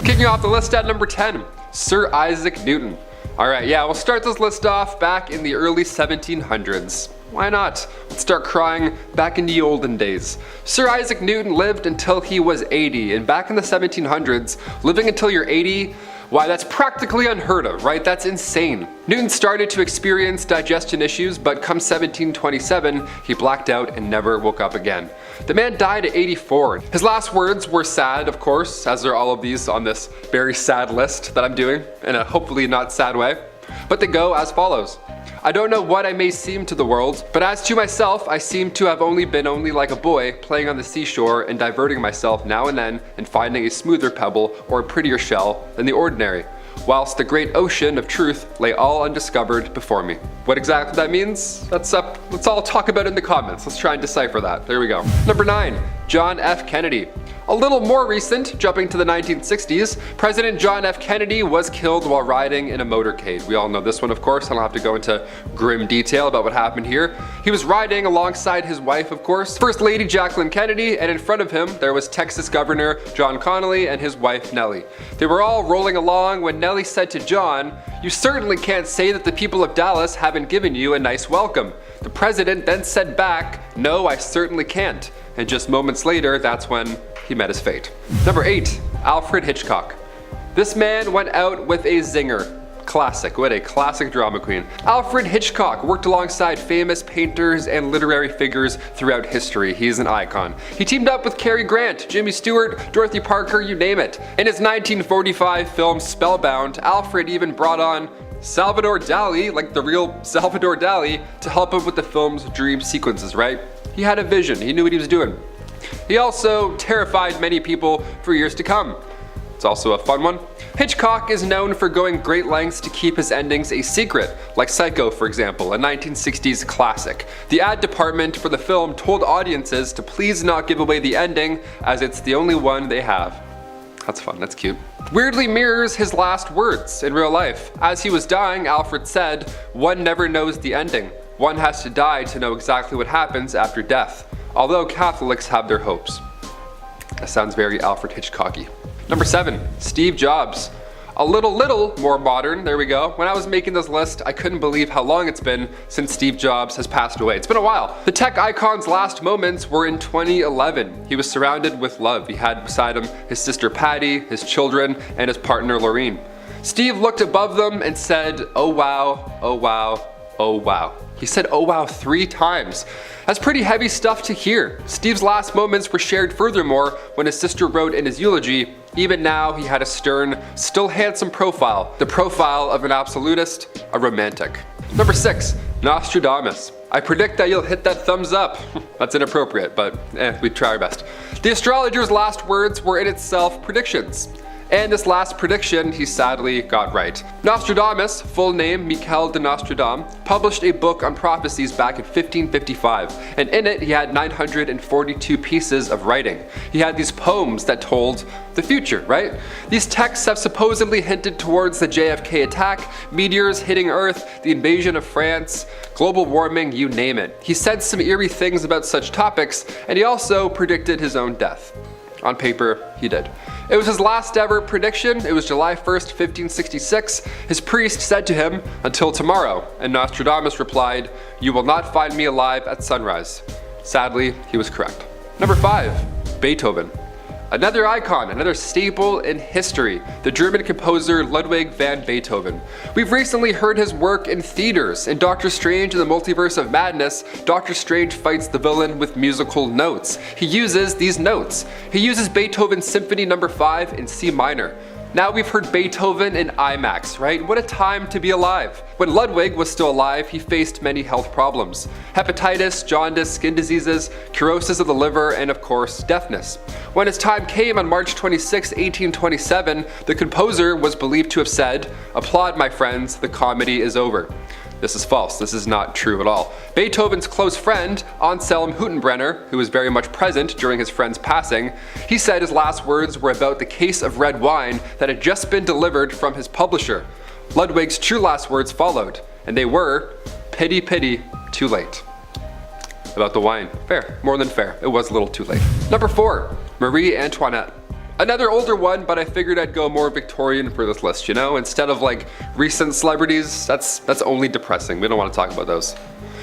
Kicking off the list at number 10, Sir Isaac Newton. Alright, yeah, we'll start this list off back in the early 1700s. Why not? Let's start crying back in the olden days. Sir Isaac Newton lived until he was 80, and back in the 1700s, living until you're 80, why, that's practically unheard of, right? That's insane. Newton started to experience digestion issues, but come 1727, he blacked out and never woke up again. The man died at 84. His last words were sad, of course, as are all of these on this very sad list that I'm doing, in a hopefully not sad way. But they go as follows. I don't know what I may seem to the world, but as to myself I seem to have been like a boy playing on the seashore and diverting myself now and then and finding a smoother pebble or a prettier shell than the ordinary, whilst the great ocean of truth lay all undiscovered before me. What exactly that means? Let's all talk about it in the comments. Let's try and decipher that. There we go. Number 9, John F. Kennedy. A little more recent, jumping to the 1960s, President John F. Kennedy was killed while riding in a motorcade. We all know this one, of course. I don't have to go into grim detail about what happened here. He was riding alongside his wife, of course, First Lady Jacqueline Kennedy, and in front of him there was Texas Governor John Connally and his wife Nellie. They were all rolling along when Nellie said to John, "You certainly can't say that the people of Dallas haven't given you a nice welcome." The president then said back, "No, I certainly can't." And just moments later, that's when he met his fate. Number 8, Alfred Hitchcock. This man went out with a zinger. Classic, what a classic drama queen. Alfred Hitchcock worked alongside famous painters and literary figures throughout history. He's an icon. He teamed up with Cary Grant, Jimmy Stewart, Dorothy Parker, you name it. In his 1945 film Spellbound, Alfred even brought on Salvador Dali, like the real Salvador Dali, to help him with the film's dream sequences, right? He had a vision, he knew what he was doing. He also terrified many people for years to come. It's also a fun one. Hitchcock is known for going great lengths to keep his endings a secret, like Psycho, for example, a 1960s classic. The ad department for the film told audiences to please not give away the ending, as it's the only one they have. That's fun, that's cute. Weirdly mirrors his last words in real life. As he was dying, Alfred said, "One never knows the ending. One has to die to know exactly what happens after death. Although Catholics have their hopes." That sounds very Alfred Hitchcocky. Number 7, Steve Jobs. A little more modern, there we go. When I was making this list, I couldn't believe how long it's been since Steve Jobs has passed away. It's been a while. The tech icon's last moments were in 2011. He was surrounded with love. He had beside him his sister Patty, his children, and his partner Laureen. Steve looked above them and said, "Oh wow, oh wow, oh wow." He said "oh wow" 3 times. That's pretty heavy stuff to hear. Steve's last moments were shared furthermore when his sister wrote in his eulogy, "Even now he had a stern, still handsome profile, the profile of an absolutist, a romantic." Number 6, Nostradamus. I predict that you'll hit that thumbs up. That's inappropriate, but we'd try our best. The astrologer's last words were in itself predictions. And this last prediction he sadly got right. Nostradamus, full name Michel de Nostradam, published a book on prophecies back in 1555, and in it he had 942 pieces of writing. He had these poems that told the future, right? These texts have supposedly hinted towards the JFK attack, meteors hitting Earth, the invasion of France, global warming, you name it. He said some eerie things about such topics, and he also predicted his own death. On paper, he did. It was his last ever prediction. It was July 1st, 1566. His priest said to him, "Until tomorrow," and Nostradamus replied, "You will not find me alive at sunrise." Sadly, he was correct. Number 5, Beethoven. Another icon, another staple in history, the German composer Ludwig van Beethoven. We've recently heard his work in theaters. In Doctor Strange and the Multiverse of Madness, Doctor Strange fights the villain with musical notes. He uses these notes. He uses Beethoven's Symphony No. 5 in C minor. Now we've heard Beethoven in IMAX, right? What a time to be alive. When Ludwig was still alive, he faced many health problems. Hepatitis, jaundice, skin diseases, cirrhosis of the liver, and of course, deafness. When his time came on March 26, 1827, the composer was believed to have said, "Applaud, my friends, the comedy is over." This is false. This is not true at all. Beethoven's close friend, Anselm Hüttenbrenner, who was very much present during his friend's passing, he said his last words were about the case of red wine that had just been delivered from his publisher. Ludwig's true last words followed, and they were, "Pity, pity, too late." About the wine. Fair. More than fair. It was a little too late. Number 4, Marie Antoinette. Another older one, but I figured I'd go more Victorian for this list, you know? Instead of like recent celebrities, that's only depressing. We don't want to talk about those.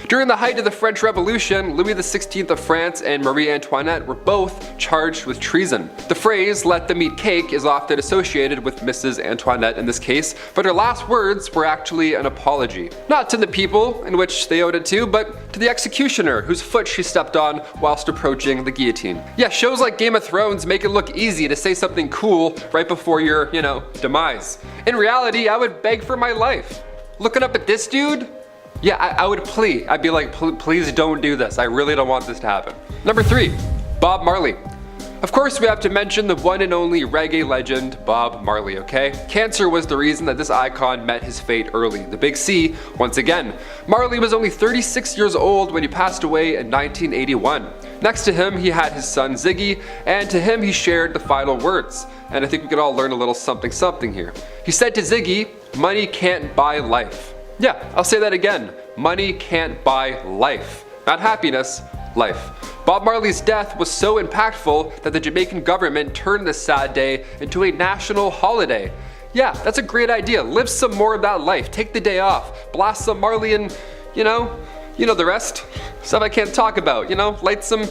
During the height of the French Revolution, Louis XVI of France and Marie Antoinette were both charged with treason. The phrase, "let them eat cake," is often associated with Mrs. Antoinette in this case, but her last words were actually an apology. Not to the people in which they owed it to, but to the executioner whose foot she stepped on whilst approaching the guillotine. Yeah, shows like Game of Thrones make it look easy to say something cool right before your, demise. In reality, I would beg for my life. Looking up at this dude? Yeah, I would plea. I'd be like, please don't do this. I really don't want this to happen. Number 3, Bob Marley. Of course, we have to mention the one and only reggae legend, Bob Marley, okay? Cancer was the reason that this icon met his fate early. The big C, once again. Marley was only 36 years old when he passed away in 1981. Next to him, he had his son Ziggy, and to him he shared the final words. And I think we could all learn a little something here. He said to Ziggy, "Money can't buy life." Yeah, I'll say that again. Money can't buy life. Not happiness, life. Bob Marley's death was so impactful that the Jamaican government turned this sad day into a national holiday. Yeah, that's a great idea. Live some more of that life. Take the day off. Blast some Marley and, you know the rest. Stuff I can't talk about, light some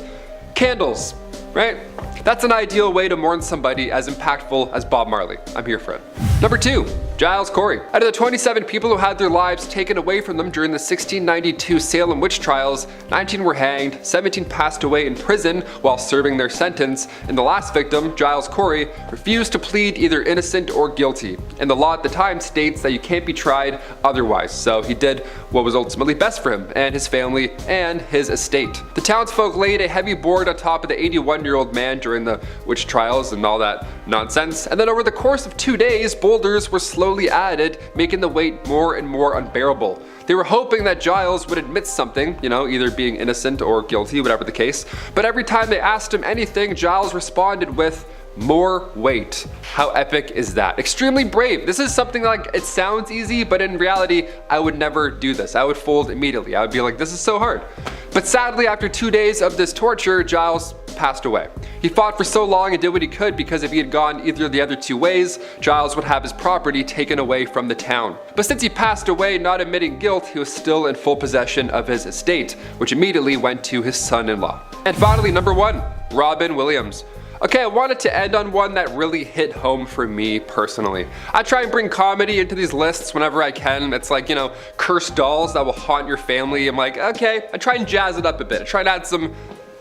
candles, right? That's an ideal way to mourn somebody as impactful as Bob Marley. I'm here for it. Number 2, Giles Corey. Out of the 27 people who had their lives taken away from them during the 1692 Salem witch trials, 19 were hanged, 17 passed away in prison while serving their sentence, and the last victim, Giles Corey, refused to plead either innocent or guilty. And the law at the time states that you can't be tried otherwise, so he did what was ultimately best for him and his family and his estate. The townsfolk laid a heavy board on top of the 81-year-old man during the witch trials and all that nonsense, and then over the course of 2 days, boulders were slowly added, making the weight more and more unbearable. They were hoping that Giles would admit something, either being innocent or guilty, whatever the case, but every time they asked him anything, Giles responded with, "More weight." How epic is that? Extremely brave. This is something like, it sounds easy, but in reality, I would never do this. I would fold immediately. I would be like, this is so hard. But sadly, after 2 days of this torture, Giles passed away. He fought for so long and did what he could because if he had gone either of the other 2 ways, Giles would have his property taken away from the town. But since he passed away not admitting guilt, he was still in full possession of his estate, which immediately went to his son-in-law. And finally, number 1, Robin Williams. Okay, I wanted to end on one that really hit home for me personally. I try and bring comedy into these lists whenever I can. It's like, cursed dolls that will haunt your family. I'm like, okay, I try and jazz it up a bit. I try and add some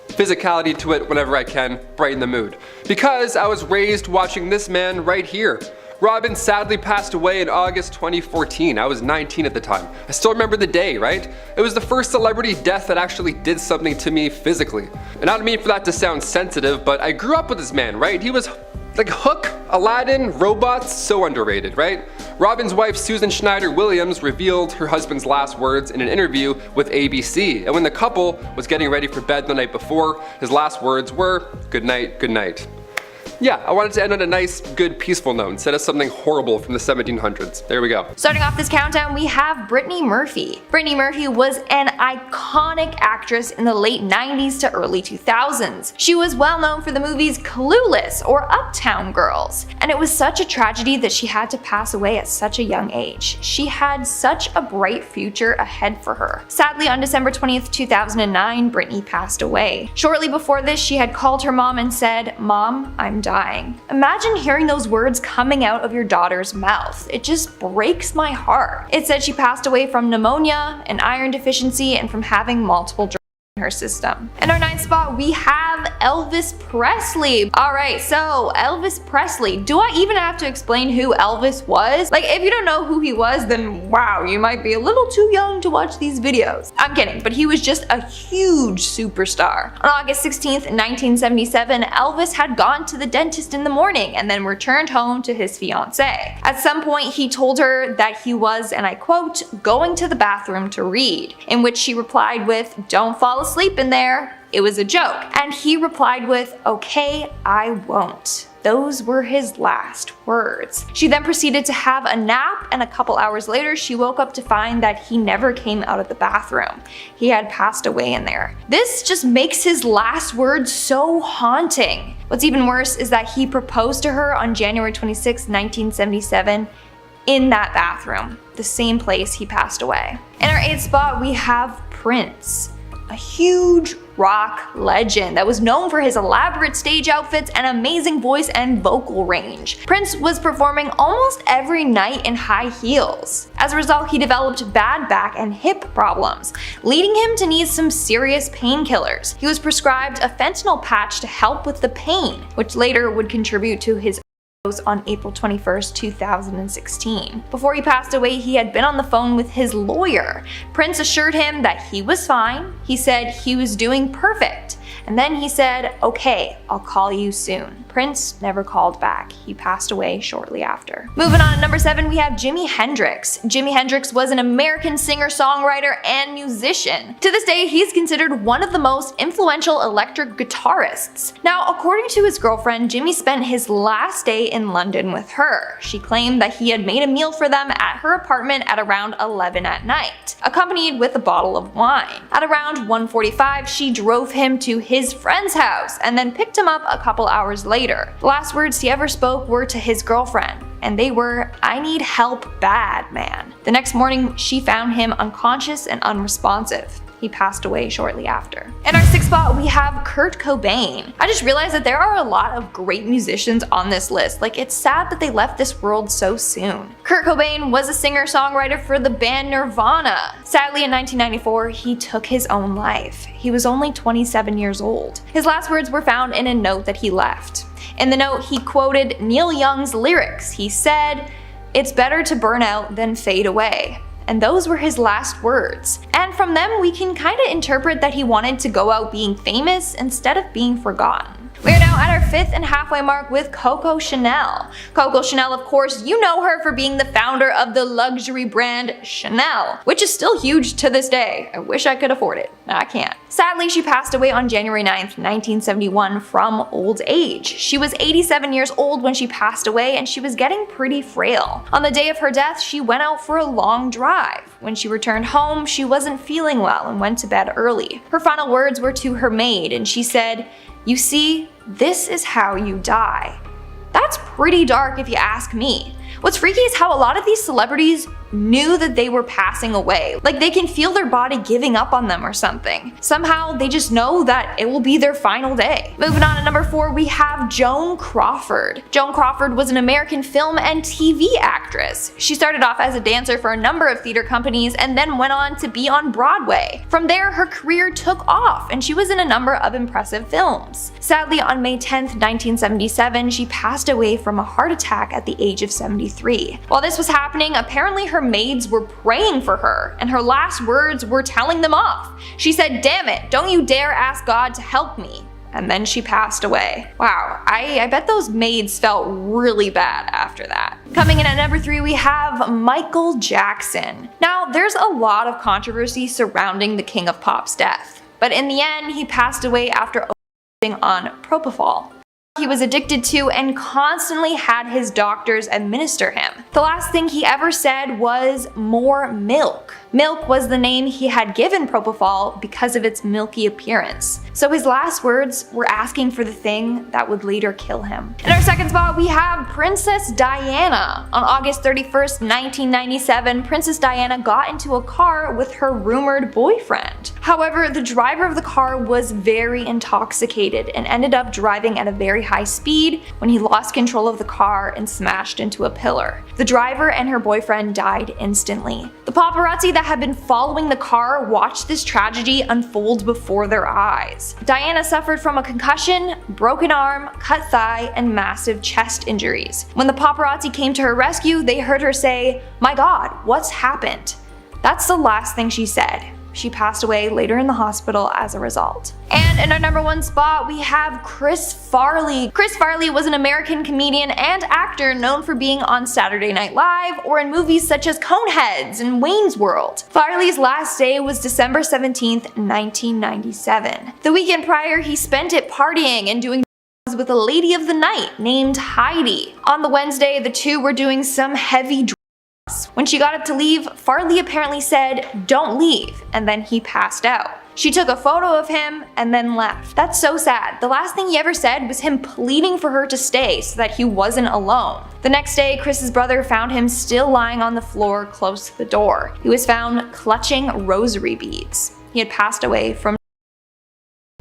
physicality to it whenever I can, brighten the mood. Because I was raised watching this man right here. Robin sadly passed away in August 2014. I was 19 at the time. I still remember the day, right? It was the first celebrity death that actually did something to me physically. And I don't mean for that to sound sensitive, but I grew up with this man, right? He was like Hook, Aladdin, robots, so underrated, right? Robin's wife Susan Schneider Williams revealed her husband's last words in an interview with ABC. And when the couple was getting ready for bed the night before, his last words were, "Good night, good night." Yeah, I wanted to end on a nice, good, peaceful note instead of something horrible from the 1700s. There we go. Starting off this countdown, we have Brittany Murphy. Brittany Murphy was an iconic actress in the late 90s to early 2000s. She was well known for the movies Clueless or Uptown Girls, and it was such a tragedy that she had to pass away at such a young age. She had such a bright future ahead for her. Sadly, on December 20th, 2009, Brittany passed away. Shortly before this, she had called her mom and said, "Mom, I'm dying." Imagine hearing those words coming out of your daughter's mouth. It just breaks my heart. It said she passed away from pneumonia, an iron deficiency, and from having multiple drugs in her system. In our 9th spot, we have Elvis Presley. Alright, so Elvis Presley. Do I even have to explain who Elvis was? Like, if you don't know who he was, then wow, you might be a little too young to watch these videos. I'm kidding, but he was just a huge superstar. On August 16th, 1977, Elvis had gone to the dentist in the morning and then returned home to his fiancée. At some point, he told her that he was, and I quote, "going to the bathroom to read," in which she replied with, "Don't fall asleep in there. It was a joke." And he replied with, "Okay, I won't." Those were his last words. She then proceeded to have a nap, and a couple hours later she woke up to find that he never came out of the bathroom. He had passed away in there. This just makes his last words so haunting. What's even worse is that he proposed to her on January 26, 1977 in that bathroom, the same place he passed away. In our 8th spot we have Prince, a huge rock legend that was known for his elaborate stage outfits and amazing voice and vocal range. Prince was performing almost every night in high heels. As a result, he developed bad back and hip problems, leading him to need some serious painkillers. He was prescribed a fentanyl patch to help with the pain, which later would contribute to his on April 21st, 2016. Before he passed away, he had been on the phone with his lawyer. Prince assured him that he was fine. He said he was doing perfect. And then he said, "Okay, I'll call you soon." Prince never called back. He passed away shortly after. Moving on, at number 7 we have Jimi Hendrix. Jimi Hendrix was an American singer-songwriter and musician. To this day, he's considered one of the most influential electric guitarists. Now, according to his girlfriend, Jimi spent his last day in London with her. She claimed that he had made a meal for them at her apartment at around 11 at night, accompanied with a bottle of wine. At around 1:45, she drove him to his friend's house and then picked him up a couple hours later. The last words he ever spoke were to his girlfriend, and they were, "I need help bad, man." The next morning, she found him unconscious and unresponsive. He passed away shortly after. In our 6th spot, we have Kurt Cobain. I just realized that there are a lot of great musicians on this list. Like, it's sad that they left this world so soon. Kurt Cobain was a singer-songwriter for the band Nirvana. Sadly, in 1994, he took his own life. He was only 27 years old. His last words were found in a note that he left. In the note, he quoted Neil Young's lyrics. He said, "It's better to burn out than fade away." And those were his last words. And from them, we can kind of interpret that he wanted to go out being famous instead of being forgotten. We are now at our 5th and halfway mark with Coco Chanel. Coco Chanel, of course, you know her for being the founder of the luxury brand Chanel, which is still huge to this day. I wish I could afford it. I can't. Sadly, she passed away on January 9th, 1971 from old age. She was 87 years old when she passed away, and she was getting pretty frail. On the day of her death, she went out for a long drive. When she returned home, she wasn't feeling well and went to bed early. Her final words were to her maid, and she said, "You see, this is how you die." That's pretty dark if you ask me. What's freaky is how a lot of these celebrities knew that they were passing away. Like, they can feel their body giving up on them or something. Somehow they just know that it will be their final day. Moving on to number 4, we have Joan Crawford. Joan Crawford was an American film and TV actress. She started off as a dancer for a number of theater companies and then went on to be on Broadway. From there, her career took off and she was in a number of impressive films. Sadly, on May 10th, 1977, she passed away from a heart attack at the age of 73. While this was happening, apparently her maids were praying for her, and her last words were telling them off. She said, "Damn it, don't you dare ask God to help me." And then she passed away. Wow, I bet those maids felt really bad after that. Coming in at number 3, we have Michael Jackson. Now, there's a lot of controversy surrounding the King of Pop's death, but in the end, he passed away after overdosing on propofol. He was addicted to and constantly had his doctors administer him. The last thing he ever said was "more milk." Milk was the name he had given propofol because of its milky appearance. So his last words were asking for the thing that would later kill him. In our 2nd spot, we have Princess Diana. On August 31st, 1997, Princess Diana got into a car with her rumored boyfriend. However, the driver of the car was very intoxicated and ended up driving at a very high speed when he lost control of the car and smashed into a pillar. The driver and her boyfriend died instantly. The paparazzi that had been following the car watched this tragedy unfold before their eyes. Diana suffered from a concussion, broken arm, cut thigh, and massive chest injuries. When the paparazzi came to her rescue, they heard her say, "My God, what's happened?" That's the last thing she said. She passed away later in the hospital as a result. And in our number 1 spot, we have Chris Farley. Chris Farley was an American comedian and actor known for being on Saturday Night Live or in movies such as Coneheads and Wayne's World. Farley's last day was December 17th, 1997. The weekend prior, he spent it partying and doing with a lady of the night named Heidi. On the Wednesday, the two were doing some heavy drugs. When she got up to leave, Farley apparently said, "Don't leave," and then he passed out. She took a photo of him and then left. That's so sad. The last thing he ever said was him pleading for her to stay so that he wasn't alone. The next day, Chris's brother found him still lying on the floor close to the door. He was found clutching rosary beads. He had passed away from.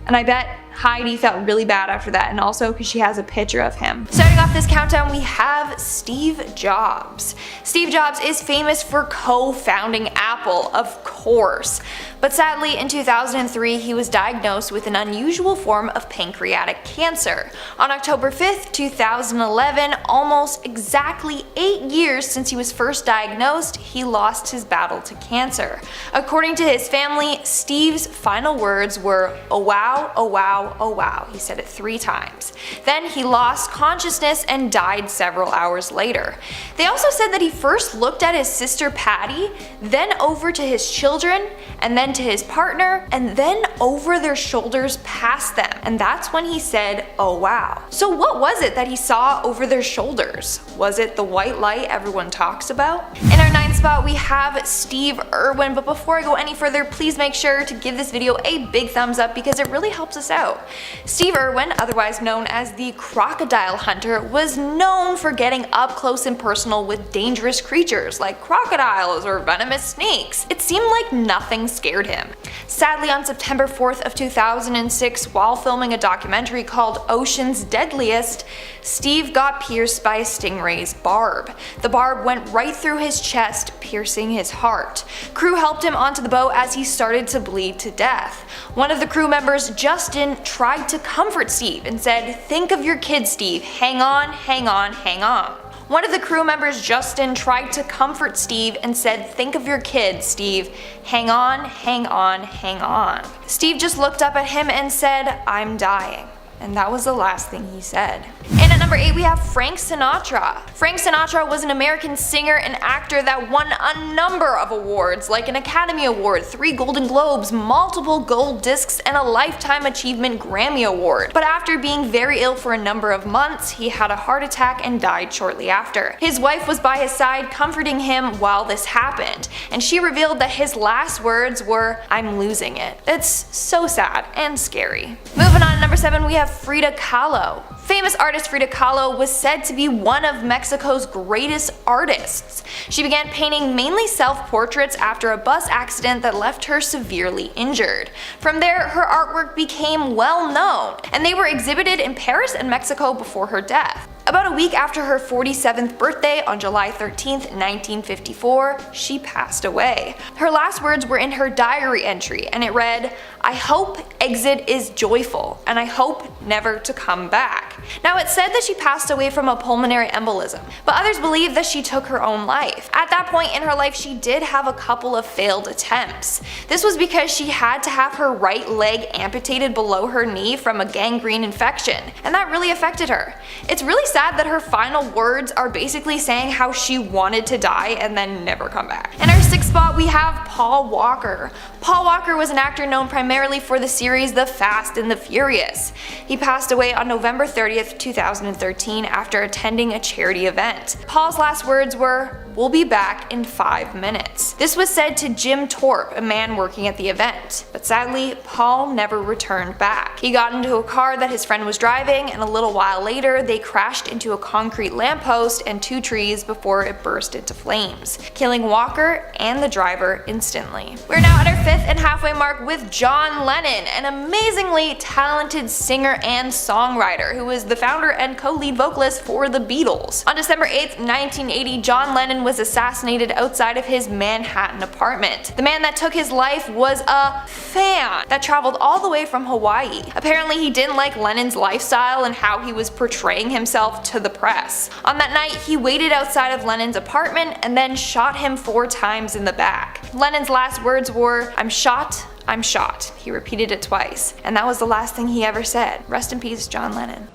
And I bet Heidi felt really bad after that, and also because she has a picture of him. Starting off this countdown, we have Steve Jobs. Steve Jobs is famous for co-founding Apple, of course. But sadly, in 2003, he was diagnosed with an unusual form of pancreatic cancer. On October 5th, 2011, almost exactly 8 years since he was first diagnosed, he lost his battle to cancer. According to his family, Steve's final words were, "Oh wow, oh wow, oh wow." He said it 3 times. Then he lost consciousness and died several hours later. They also said that he first looked at his sister Patty, then over to his children, and then to his partner, and then over their shoulders past them. And that's when he said, "Oh wow." So what was it that he saw over their shoulders? Was it the white light everyone talks about? In our 9th spot, we have Steve Irwin. But before I go any further, please make sure to give this video a big thumbs up because it really helps us out. Steve Irwin, otherwise known as the crocodile hunter, was known for getting up close and personal with dangerous creatures like crocodiles or venomous snakes. It seemed like nothing scared him. Sadly, on September 4th of 2006, while filming a documentary called Ocean's Deadliest, Steve got pierced by a stingray's barb. The barb went right through his chest, piercing his heart. Crew helped him onto the boat as he started to bleed to death. One of the crew members, Justin, tried to comfort Steve and said, "Think of your kid, Steve. Hang on, hang on, hang on." One of the crew members, Justin, tried to comfort Steve and said, "Think of your kid, Steve. Hang on, hang on, hang on." Steve just looked up at him and said, "I'm dying." And that was the last thing he said. And at number 8, we have Frank Sinatra. Frank Sinatra was an American singer and actor that won a number of awards, like an Academy Award, 3 Golden Globes, multiple gold discs, and a Lifetime Achievement Grammy Award. But after being very ill for a number of months, he had a heart attack and died shortly after. His wife was by his side comforting him while this happened, and she revealed that his last words were, "I'm losing it." It's so sad and scary. Moving on to number 7, we have Frida Kahlo. Famous artist Frida Kahlo was said to be one of Mexico's greatest artists. She began painting mainly self-portraits after a bus accident that left her severely injured. From there, her artwork became well known, and they were exhibited in Paris and Mexico before her death. About a week after her 47th birthday, on July 13th, 1954, she passed away. Her last words were in her diary entry, and it read, "I hope exit is joyful, and I hope never to come back." Now, it's said that she passed away from a pulmonary embolism, but others believe that she took her own life. At that point in her life, she did have a couple of failed attempts. This was because she had to have her right leg amputated below her knee from a gangrene infection, and that really affected her. It's really sad that her final words are basically saying how she wanted to die and then never come back. In our 6th spot, we have Paul Walker. Paul Walker was an actor known primarily for the series The Fast and the Furious. He passed away on November 30th, 2013 after attending a charity event. Paul's last words were, "We'll be back in 5 minutes." This was said to Jim Torp, a man working at the event, but sadly, Paul never returned back. He got into a car that his friend was driving, and a little while later, they crashed into a concrete lamppost and 2 trees before it burst into flames, killing Walker and the driver instantly. We're now at our 5th and halfway mark with John Lennon, an amazingly talented singer and songwriter who was the founder and co-lead vocalist for the Beatles. On December 8th, 1980, John Lennon was assassinated outside of his Manhattan apartment. The man that took his life was a fan that traveled all the way from Hawaii. Apparently, he didn't like Lennon's lifestyle and how he was portraying himself to the press. On that night, he waited outside of Lennon's apartment and then shot him 4 times in the back. Lennon's last words were, "I'm shot, I'm shot." He repeated it twice, and that was the last thing he ever said. Rest in peace, John Lennon.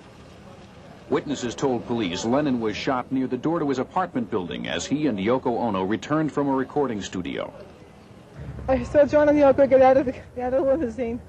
Witnesses told police Lennon was shot near the door to his apartment building as he and Yoko Ono returned from a recording studio. I saw John and Yoko get out of the limousine.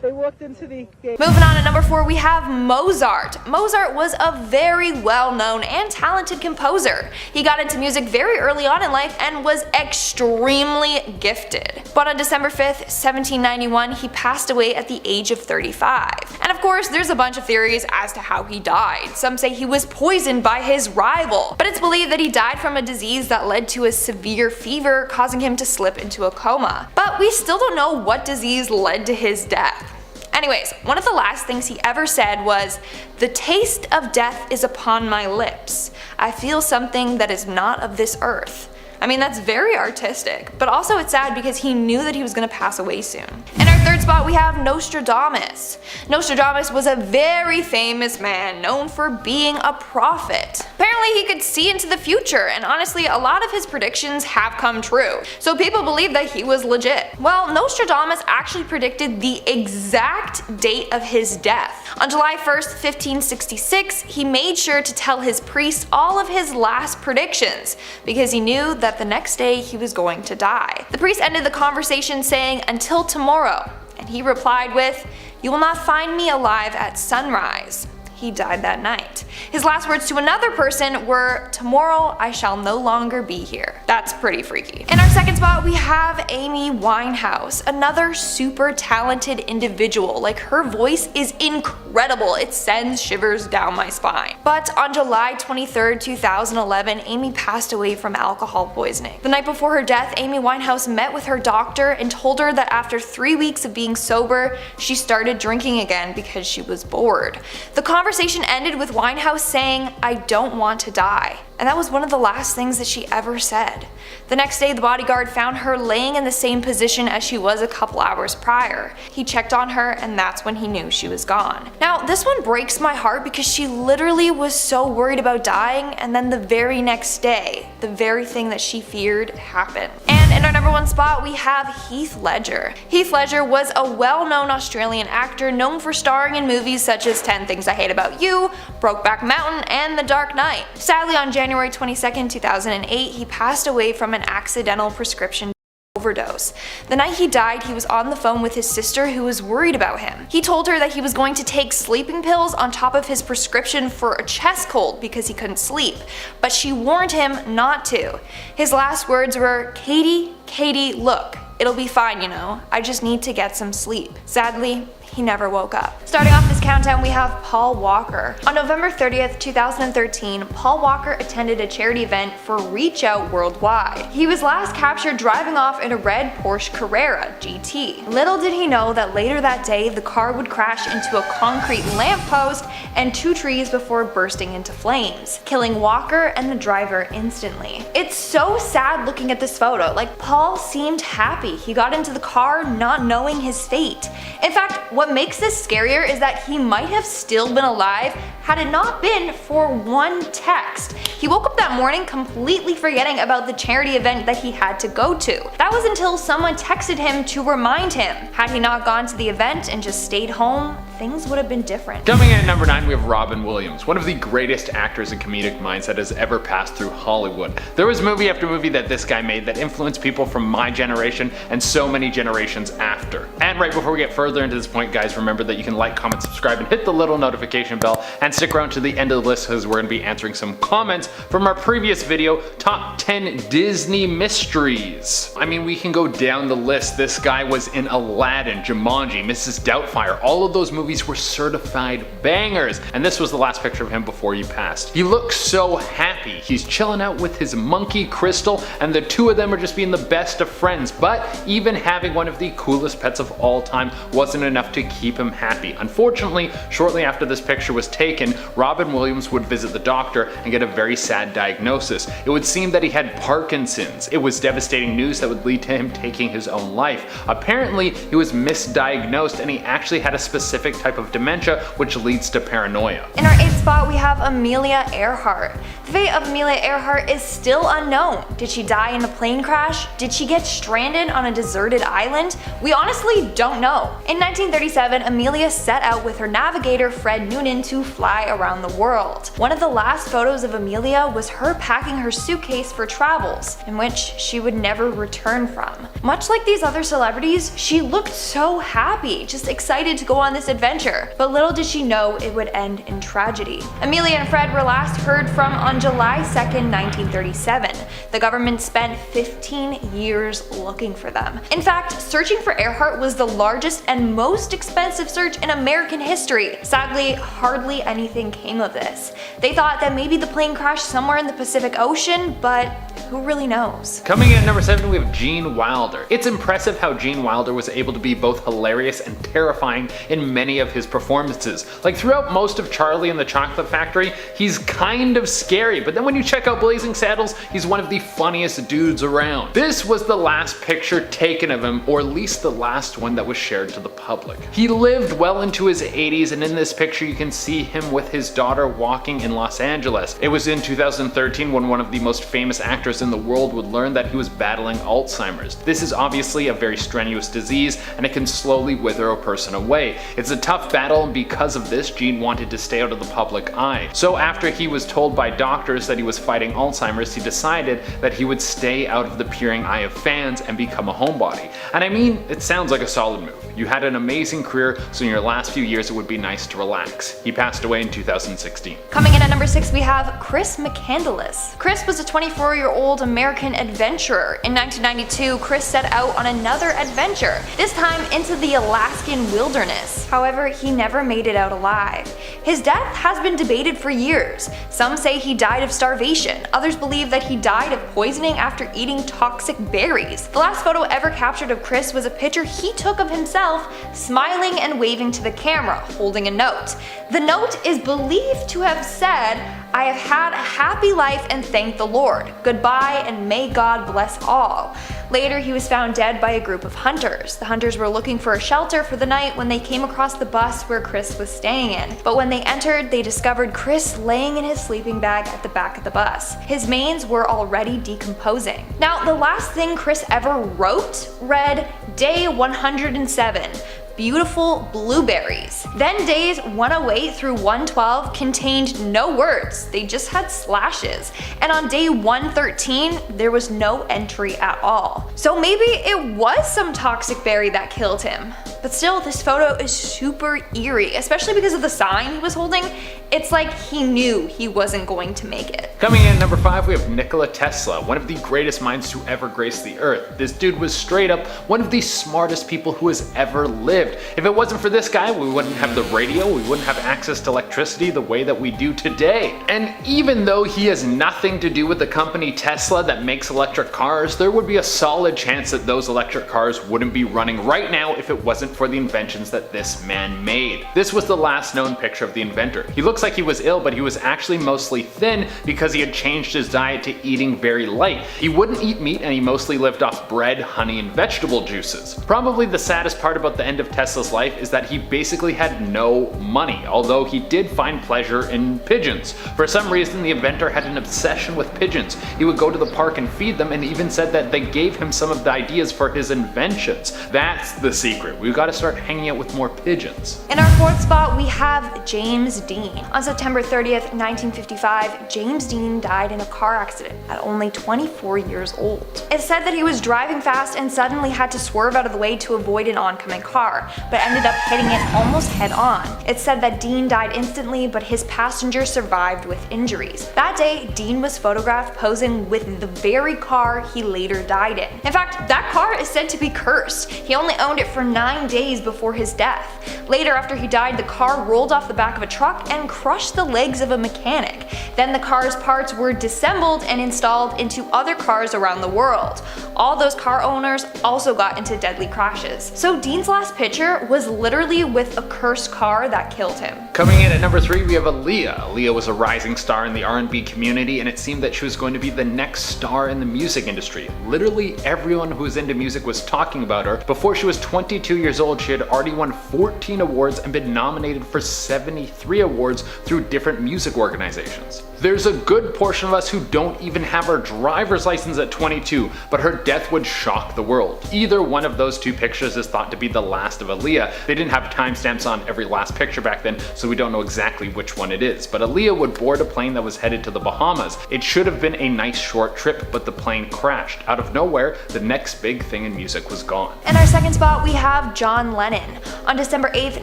They walked into the gate. Moving on to number 4, we have Mozart. Mozart was a very well-known and talented composer. He got into music very early on in life and was extremely gifted. But on December 5th, 1791, he passed away at the age of 35. And of course, there's a bunch of theories as to how he died. Some say he was poisoned by his rival, but it's believed that he died from a disease that led to a severe fever, causing him to slip into a coma. But we still don't know what disease led to his death. Anyways, one of the last things he ever said was, "The taste of death is upon my lips. I feel something that is not of this earth." I mean, that's very artistic, but also it's sad because he knew that he was gonna pass away soon. In our third spot, we have Nostradamus. Nostradamus was a very famous man known for being a prophet. Apparently he could see into the future, and honestly, a lot of his predictions have come true, so people believe that he was legit. Well, Nostradamus actually predicted the exact date of his death. On July 1st, 1566, he made sure to tell his priest all of his last predictions, because he knew that the next day he was going to die. The priest ended the conversation saying, "Until tomorrow," and he replied with, "You will not find me alive at sunrise." He died that night. His last words to another person were, "Tomorrow I shall no longer be here." That's pretty freaky. In our second spot, we have Amy Winehouse, another super talented individual. Like, her voice is incredible. It sends shivers down my spine. But on July 23rd, 2011, Amy passed away from alcohol poisoning. The night before her death, Amy Winehouse met with her doctor and told her that after 3 weeks of being sober, she started drinking again because she was bored. The conversation ended with Winehouse saying, "I don't want to die." And that was one of the last things that she ever said. The next day, the bodyguard found her laying in the same position as she was a couple hours prior. He checked on her, and that's when he knew she was gone. Now, this one breaks my heart because she literally was so worried about dying, and then the very next day, the very thing that she feared happened. And in our number 1 spot, we have Heath Ledger. Heath Ledger was a well-known Australian actor known for starring in movies such as 10 Things I Hate About You, Brokeback Mountain, and The Dark Knight. Sadly, on January 22nd, 2008, he passed away from an accidental prescription overdose. The night he died, he was on the phone with his sister who was worried about him. He told her that he was going to take sleeping pills on top of his prescription for a chest cold because he couldn't sleep, but she warned him not to. His last words were, Katie, look, it'll be fine, you know. I just need to get some sleep." Sadly, he never woke up. Starting off this countdown, we have Paul Walker. On November 30th, 2013, Paul Walker attended a charity event for Reach Out Worldwide. He was last captured driving off in a red Porsche Carrera GT. Little did he know that later that day, the car would crash into a concrete lamppost and 2 trees before bursting into flames, killing Walker and the driver instantly. It's so sad looking at this photo. Like, Paul seemed happy. He got into the car not knowing his fate. In fact, what makes this scarier is that he might have still been alive had it not been for one text. He woke up that morning completely forgetting about the charity event that he had to go to. That was until someone texted him to remind him. Had he not gone to the event and just stayed home, things would have been different. Coming in at number 9, we have Robin Williams, one of the greatest actors and comedic minds that has ever passed through Hollywood. There was movie after movie that this guy made that influenced people from my generation and so many generations after. And right before we get further into this point, guys, remember that you can like, comment, subscribe, and hit the little notification bell, and stick around to the end of the list because we're going to be answering some comments from our previous video, Top 10 Disney Mysteries. I mean, we can go down the list. This guy was in Aladdin, Jumanji, Mrs. Doubtfire. All of those movies were certified bangers, and this was the last picture of him before he passed. He looks so happy. He's chilling out with his monkey Crystal, and the two of them are just being the best of friends, but even having one of the coolest pets of all time wasn't enough to keep him happy. Unfortunately, shortly after this picture was taken, Robin Williams would visit the doctor and get a very sad diagnosis. It would seem that he had Parkinson's. It was devastating news that would lead to him taking his own life. Apparently, he was misdiagnosed and he actually had a specific type of dementia which leads to paranoia. In our 8th spot, spot, we have Amelia Earhart. The fate of Amelia Earhart is still unknown. Did she die in a plane crash? Did she get stranded on a deserted island? We honestly don't know. In 1937, Amelia set out with her navigator Fred Noonan to fly around the world. One of the last photos of Amelia was her packing her suitcase for travels, in which she would never return from. Much like these other celebrities, she looked so happy, just excited to go on this adventure. But little did she know it would end in tragedy. Amelia and Fred were last heard from on July 2nd, 1937. The government spent 15 years looking for them. In fact, searching for Earhart was the largest and most expensive search in American history. Sadly, hardly anything came of this. They thought that maybe the plane crashed somewhere in the Pacific Ocean, but who really knows? Coming in at number 7, we have Gene Wilder. It's impressive how Gene Wilder was able to be both hilarious and terrifying in many of his performances. Like throughout most of Charlie and the Chocolate Factory, he's kind of scary, but then when you check out Blazing Saddles, he's one of the funniest dudes around. This was the last picture taken of him, or at least the last one that was shared to the public. He lived well into his 80s, and in this picture you can see him with his daughter walking in Los Angeles. It was in 2013 when one of the most famous actors in the world would learn that he was battling Alzheimer's. This is obviously a very strenuous disease, and it can slowly wither a person away. It's a tough battle, and because of this, Gene wanted to stay out of the public eye. So after he was told by doctors that he was fighting Alzheimer's, he decided that he would stay out of the peering eye of fans and become a homebody. And I mean, it sounds like a solid move. You had an amazing career, so in your last few years it would be nice to relax. He passed away in 2016. Coming in at number 6, we have Chris McCandless. Chris was a 24-year-old American adventurer. In 1992, Chris set out on another adventure, this time into the Alaskan wilderness. However, he never made it out alive. His death has been debated for years. Some say he died of starvation, others believe that he died of poisoning after eating toxic berries. The last photo ever captured of Chris was a picture he took of himself smiling and waving to the camera, holding a note. The note is believed to have said, "I have had a happy life and thank the Lord. Goodbye and may God bless all." Later, he was found dead by a group of hunters. The hunters were looking for a shelter for the night when they came across the bus where Chris was staying in. But when they entered, they discovered Chris laying in his sleeping bag at the back of the bus. His manes were already decomposing. Now, the last thing Chris ever wrote read, "Day 107. Beautiful blueberries." Then days 108 through 112 contained no words, they just had slashes. And on day 113, there was no entry at all. So maybe it was some toxic berry that killed him. But still, this photo is super eerie, especially because of the sign he was holding. It's like he knew he wasn't going to make it. Coming in at number 5, we have Nikola Tesla, one of the greatest minds to ever grace the earth. This dude was straight up one of the smartest people who has ever lived. If it wasn't for this guy, we wouldn't have the radio, we wouldn't have access to electricity the way that we do today. And even though he has nothing to do with the company Tesla that makes electric cars, there would be a solid chance that those electric cars wouldn't be running right now if it wasn't for the inventions that this man made. This was the last known picture of the inventor. He looks like he was ill, but he was actually mostly thin because he had changed his diet to eating very light. He wouldn't eat meat, and he mostly lived off bread, honey, and vegetable juices. Probably the saddest part about the end of Tesla's life is that he basically had no money, although he did find pleasure in pigeons. For some reason, the inventor had an obsession with pigeons. He would go to the park and feed them, and even said that they gave him some of the ideas for his inventions. That's the secret. We've got to start hanging out with more pigeons. In our 4th spot, we have James Dean. On September 30th, 1955, James Dean died in a car accident at only 24 years old. It's said that he was driving fast and suddenly had to swerve out of the way to avoid an oncoming car, but ended up hitting it almost head on. It's said that Dean died instantly, but his passenger survived with injuries. That day, Dean was photographed posing with the very car he later died in. In fact, that car is said to be cursed. He only owned it for 9 days before his death. Later, after he died, the car rolled off the back of a truck and crushed the legs of a mechanic. Then the car's parts were disassembled and installed into other cars around the world. All those car owners also got into deadly crashes. So Dean's last picture was literally with a cursed car that killed him. Coming in at number 3, we have Aaliyah. Aaliyah was a rising star in the R&B community, and it seemed that she was going to be the next star in the music industry. Literally everyone who was into music was talking about her before she was 22 years years old, she had already won 14 awards and been nominated for 73 awards through different music organizations. There's a good portion of us who don't even have our driver's license at 22, but her death would shock the world. Either one of those two pictures is thought to be the last of Aaliyah. They didn't have timestamps on every last picture back then, so we don't know exactly which one it is. But Aaliyah would board a plane that was headed to the Bahamas. It should have been a nice short trip, but the plane crashed. Out of nowhere, the next big thing in music was gone. In our second spot, we have John Lennon. On December 8th,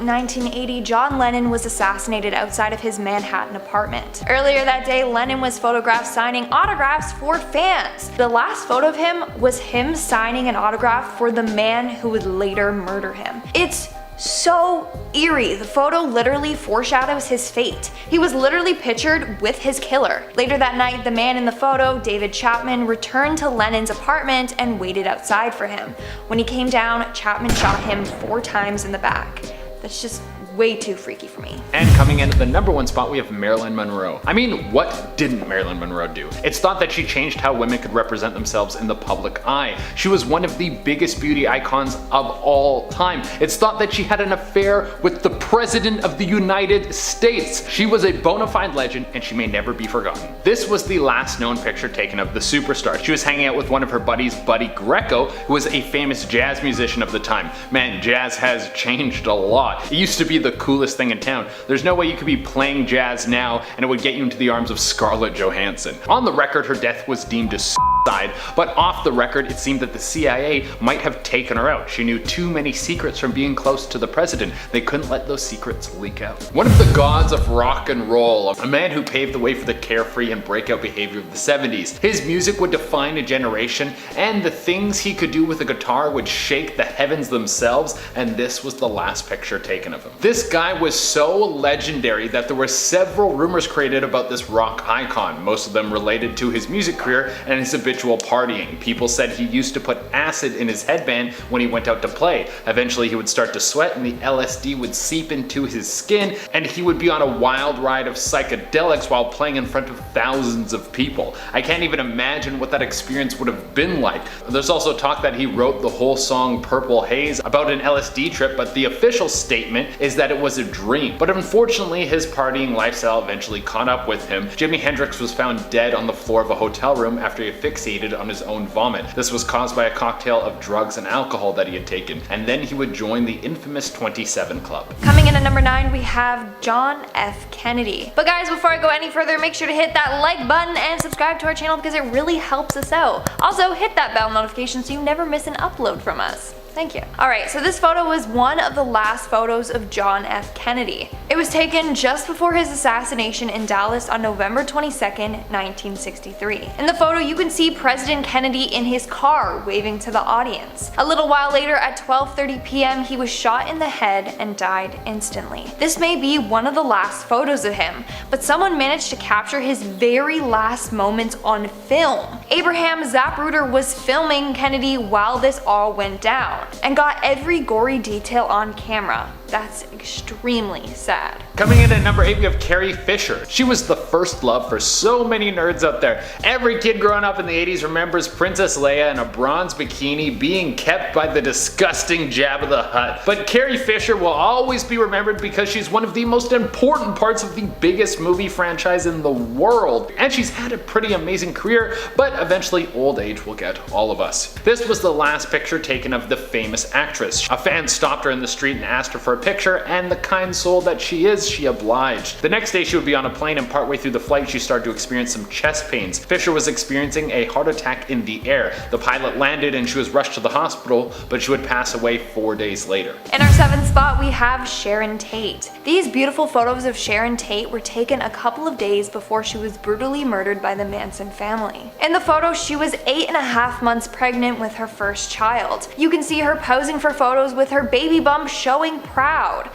1980, John Lennon was assassinated outside of his Manhattan apartment. Earlier that day, Lennon was photographed signing autographs for fans. The last photo of him was him signing an autograph for the man who would later murder him. It's so eerie. The photo literally foreshadows his fate. He was literally pictured with his killer. Later that night, the man in the photo, David Chapman, returned to Lennon's apartment and waited outside for him. When he came down, Chapman shot him 4 times in the back. That's just way too freaky for me. And coming in at the number 1 spot, we have Marilyn Monroe. I mean, what didn't Marilyn Monroe do? It's thought that she changed how women could represent themselves in the public eye. She was one of the biggest beauty icons of all time. It's thought that she had an affair with the President of the United States. She was a bona fide legend, and she may never be forgotten. This was the last known picture taken of the superstar. She was hanging out with one of her buddies, Buddy Greco, who was a famous jazz musician of the time. Man, jazz has changed a lot. It used to be the coolest thing in town. There's no way you could be playing jazz now and it would get you into the arms of Scarlett Johansson. On the record, her death was deemed a suicide, but off the record, it seemed that the CIA might have taken her out. She knew too many secrets from being close to the president. They couldn't let those secrets leak out. One of the gods of rock and roll, a man who paved the way for the carefree and breakout behavior of the 70s. His music would define a generation, and the things he could do with a guitar would shake the heavens themselves, and this was the last picture taken of him. This guy was so legendary that there were several rumors created about this rock icon, most of them related to his music career and his habitual partying. People said he used to put acid in his headband when he went out to play. Eventually he would start to sweat and the LSD would seep into his skin, and he would be on a wild ride of psychedelics while playing in front of thousands of people. I can't even imagine what that experience would have been like. There's also talk that he wrote the whole song Purple Haze about an LSD trip, but the official statement is that it was a dream. But unfortunately, his partying lifestyle eventually caught up with him. Jimi Hendrix was found dead on the floor of a hotel room after he asphyxiated on his own vomit. This was caused by a cocktail of drugs and alcohol that he had taken, and then he would join the infamous 27 Club. Coming in at number 9, we have John F. Kennedy. But guys, before I go any further, make sure to hit that like button and subscribe to our channel because it really helps us out. Also, hit that bell notification so you never miss an upload from us. Thank you. Alright, so this photo was one of the last photos of John F. Kennedy. It was taken just before his assassination in Dallas on November 22nd, 1963. In the photo, you can see President Kennedy in his car waving to the audience. A little while later, at 12:30 p.m., he was shot in the head and died instantly. This may be one of the last photos of him, but someone managed to capture his very last moments on film. Abraham Zapruder was filming Kennedy while this all went down, and got every gory detail on camera. That's extremely sad. Coming in at number 8, we have Carrie Fisher. She was the first love for so many nerds out there. Every kid growing up in the 80s remembers Princess Leia in a bronze bikini being kept by the disgusting Jabba the Hutt. But Carrie Fisher will always be remembered because she's one of the most important parts of the biggest movie franchise in the world. And she's had a pretty amazing career, but eventually old age will get all of us. This was the last picture taken of the famous actress. A fan stopped her in the street and asked her for a picture, and the kind soul that she is, she obliged. The next day she would be on a plane, and partway through the flight she started to experience some chest pains. Fisher was experiencing a heart attack in the air. The pilot landed and she was rushed to the hospital, but she would pass away 4 days later. In our 7th spot, we have Sharon Tate. These beautiful photos of Sharon Tate were taken a couple of days before she was brutally murdered by the Manson family. In the photo, she was 8.5 months pregnant with her first child. You can see her posing for photos with her baby bump showing proud.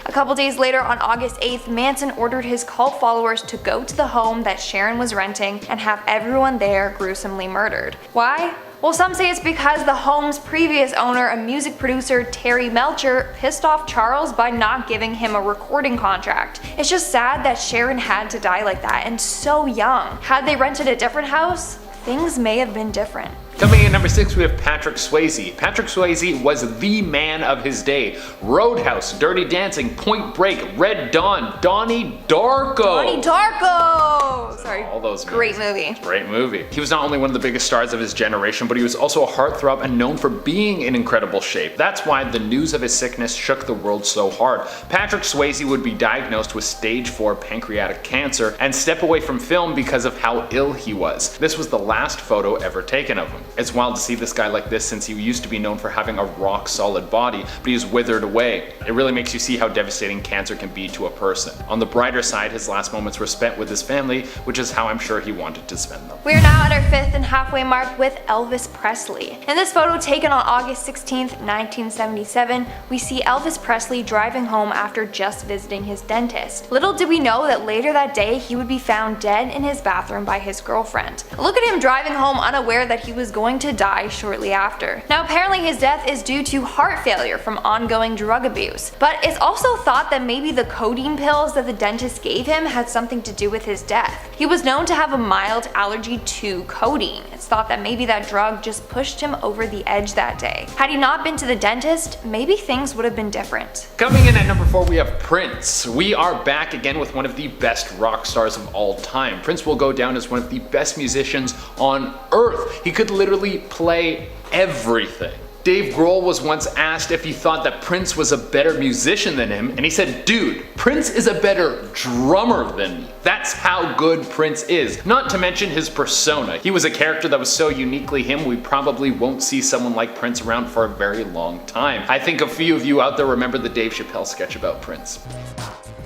A couple days later, on August 8th, Manson ordered his cult followers to go to the home that Sharon was renting and have everyone there gruesomely murdered. Why? Well, some say it's because the home's previous owner, a music producer, Terry Melcher, pissed off Charles by not giving him a recording contract. It's just sad that Sharon had to die like that, and so young. Had they rented a different house, things may have been different. Coming in number 6, we have Patrick Swayze. Patrick Swayze was the man of his day. Roadhouse, Dirty Dancing, Point Break, Red Dawn, Donnie Darko. Donnie Darko! Sorry, all those great movies. movie. Great movie. He was not only one of the biggest stars of his generation, but he was also a heartthrob and known for being in incredible shape. That's why the news of his sickness shook the world so hard. Patrick Swayze would be diagnosed with stage 4 pancreatic cancer and step away from film because of how ill he was. This was the last photo ever taken of him. It's wild to see this guy like this since he used to be known for having a rock solid body, but he's withered away. It really makes you see how devastating cancer can be to a person. On the brighter side, his last moments were spent with his family, which is how I'm sure he wanted to spend them. We are now at our 5th and halfway mark with Elvis Presley. In this photo taken on August 16th, 1977, we see Elvis Presley driving home after just visiting his dentist. Little did we know that later that day he would be found dead in his bathroom by his girlfriend. Look at him driving home unaware that he was going to die shortly after. Now apparently his death is due to heart failure from ongoing drug abuse, but it's also thought that maybe the codeine pills that the dentist gave him had something to do with his death. He was known to have a mild allergy to codeine. It's thought that maybe that drug just pushed him over the edge that day. Had he not been to the dentist, maybe things would have been different. Coming in at number 4, we have Prince. We are back again with one of the best rock stars of all time. Prince will go down as one of the best musicians on earth. He could literally play everything. Dave Grohl was once asked if he thought that Prince was a better musician than him, and he said, "Dude, Prince is a better drummer than me." That's how good Prince is. Not to mention his persona. He was a character that was so uniquely him, we probably won't see someone like Prince around for a very long time. I think a few of you out there remember the Dave Chappelle sketch about Prince.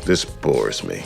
This bores me.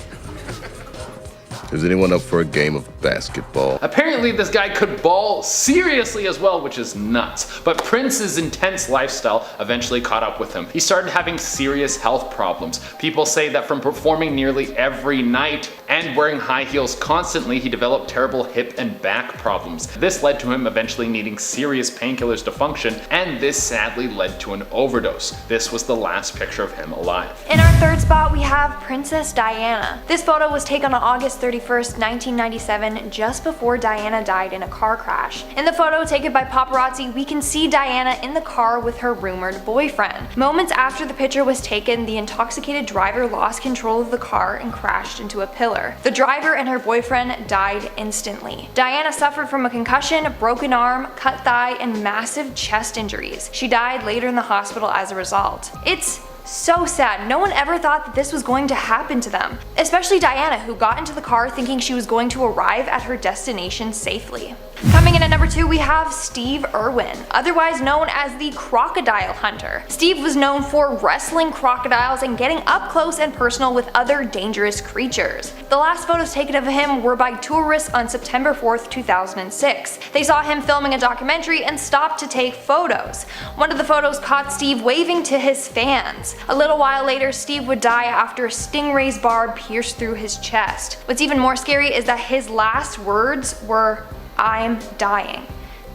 Is anyone up for a game of basketball? Apparently this guy could ball seriously as well, which is nuts. But Prince's intense lifestyle eventually caught up with him. He started having serious health problems. People say that from performing nearly every night and wearing high heels constantly, he developed terrible hip and back problems. This led to him eventually needing serious painkillers to function, and this sadly led to an overdose. This was the last picture of him alive. In our 3rd spot, we have Princess Diana. This photo was taken on August 31st, 1997, just before Diana died in a car crash. In the photo taken by paparazzi, we can see Diana in the car with her rumored boyfriend. Moments after the picture was taken, the intoxicated driver lost control of the car and crashed into a pillar. The driver and her boyfriend died instantly. Diana suffered from a concussion, broken arm, cut thigh, and massive chest injuries. She died later in the hospital as a result. It's so sad. No one ever thought that this was going to happen to them. Especially Diana, who got into the car thinking she was going to arrive at her destination safely. Coming in at number 2, we have Steve Irwin, otherwise known as the Crocodile Hunter. Steve was known for wrestling crocodiles and getting up close and personal with other dangerous creatures. The last photos taken of him were by tourists on September 4th, 2006. They saw him filming a documentary and stopped to take photos. One of the photos caught Steve waving to his fans. A little while later, Steve would die after a stingray's barb pierced through his chest. What's even more scary is that his last words were, "I'm dying."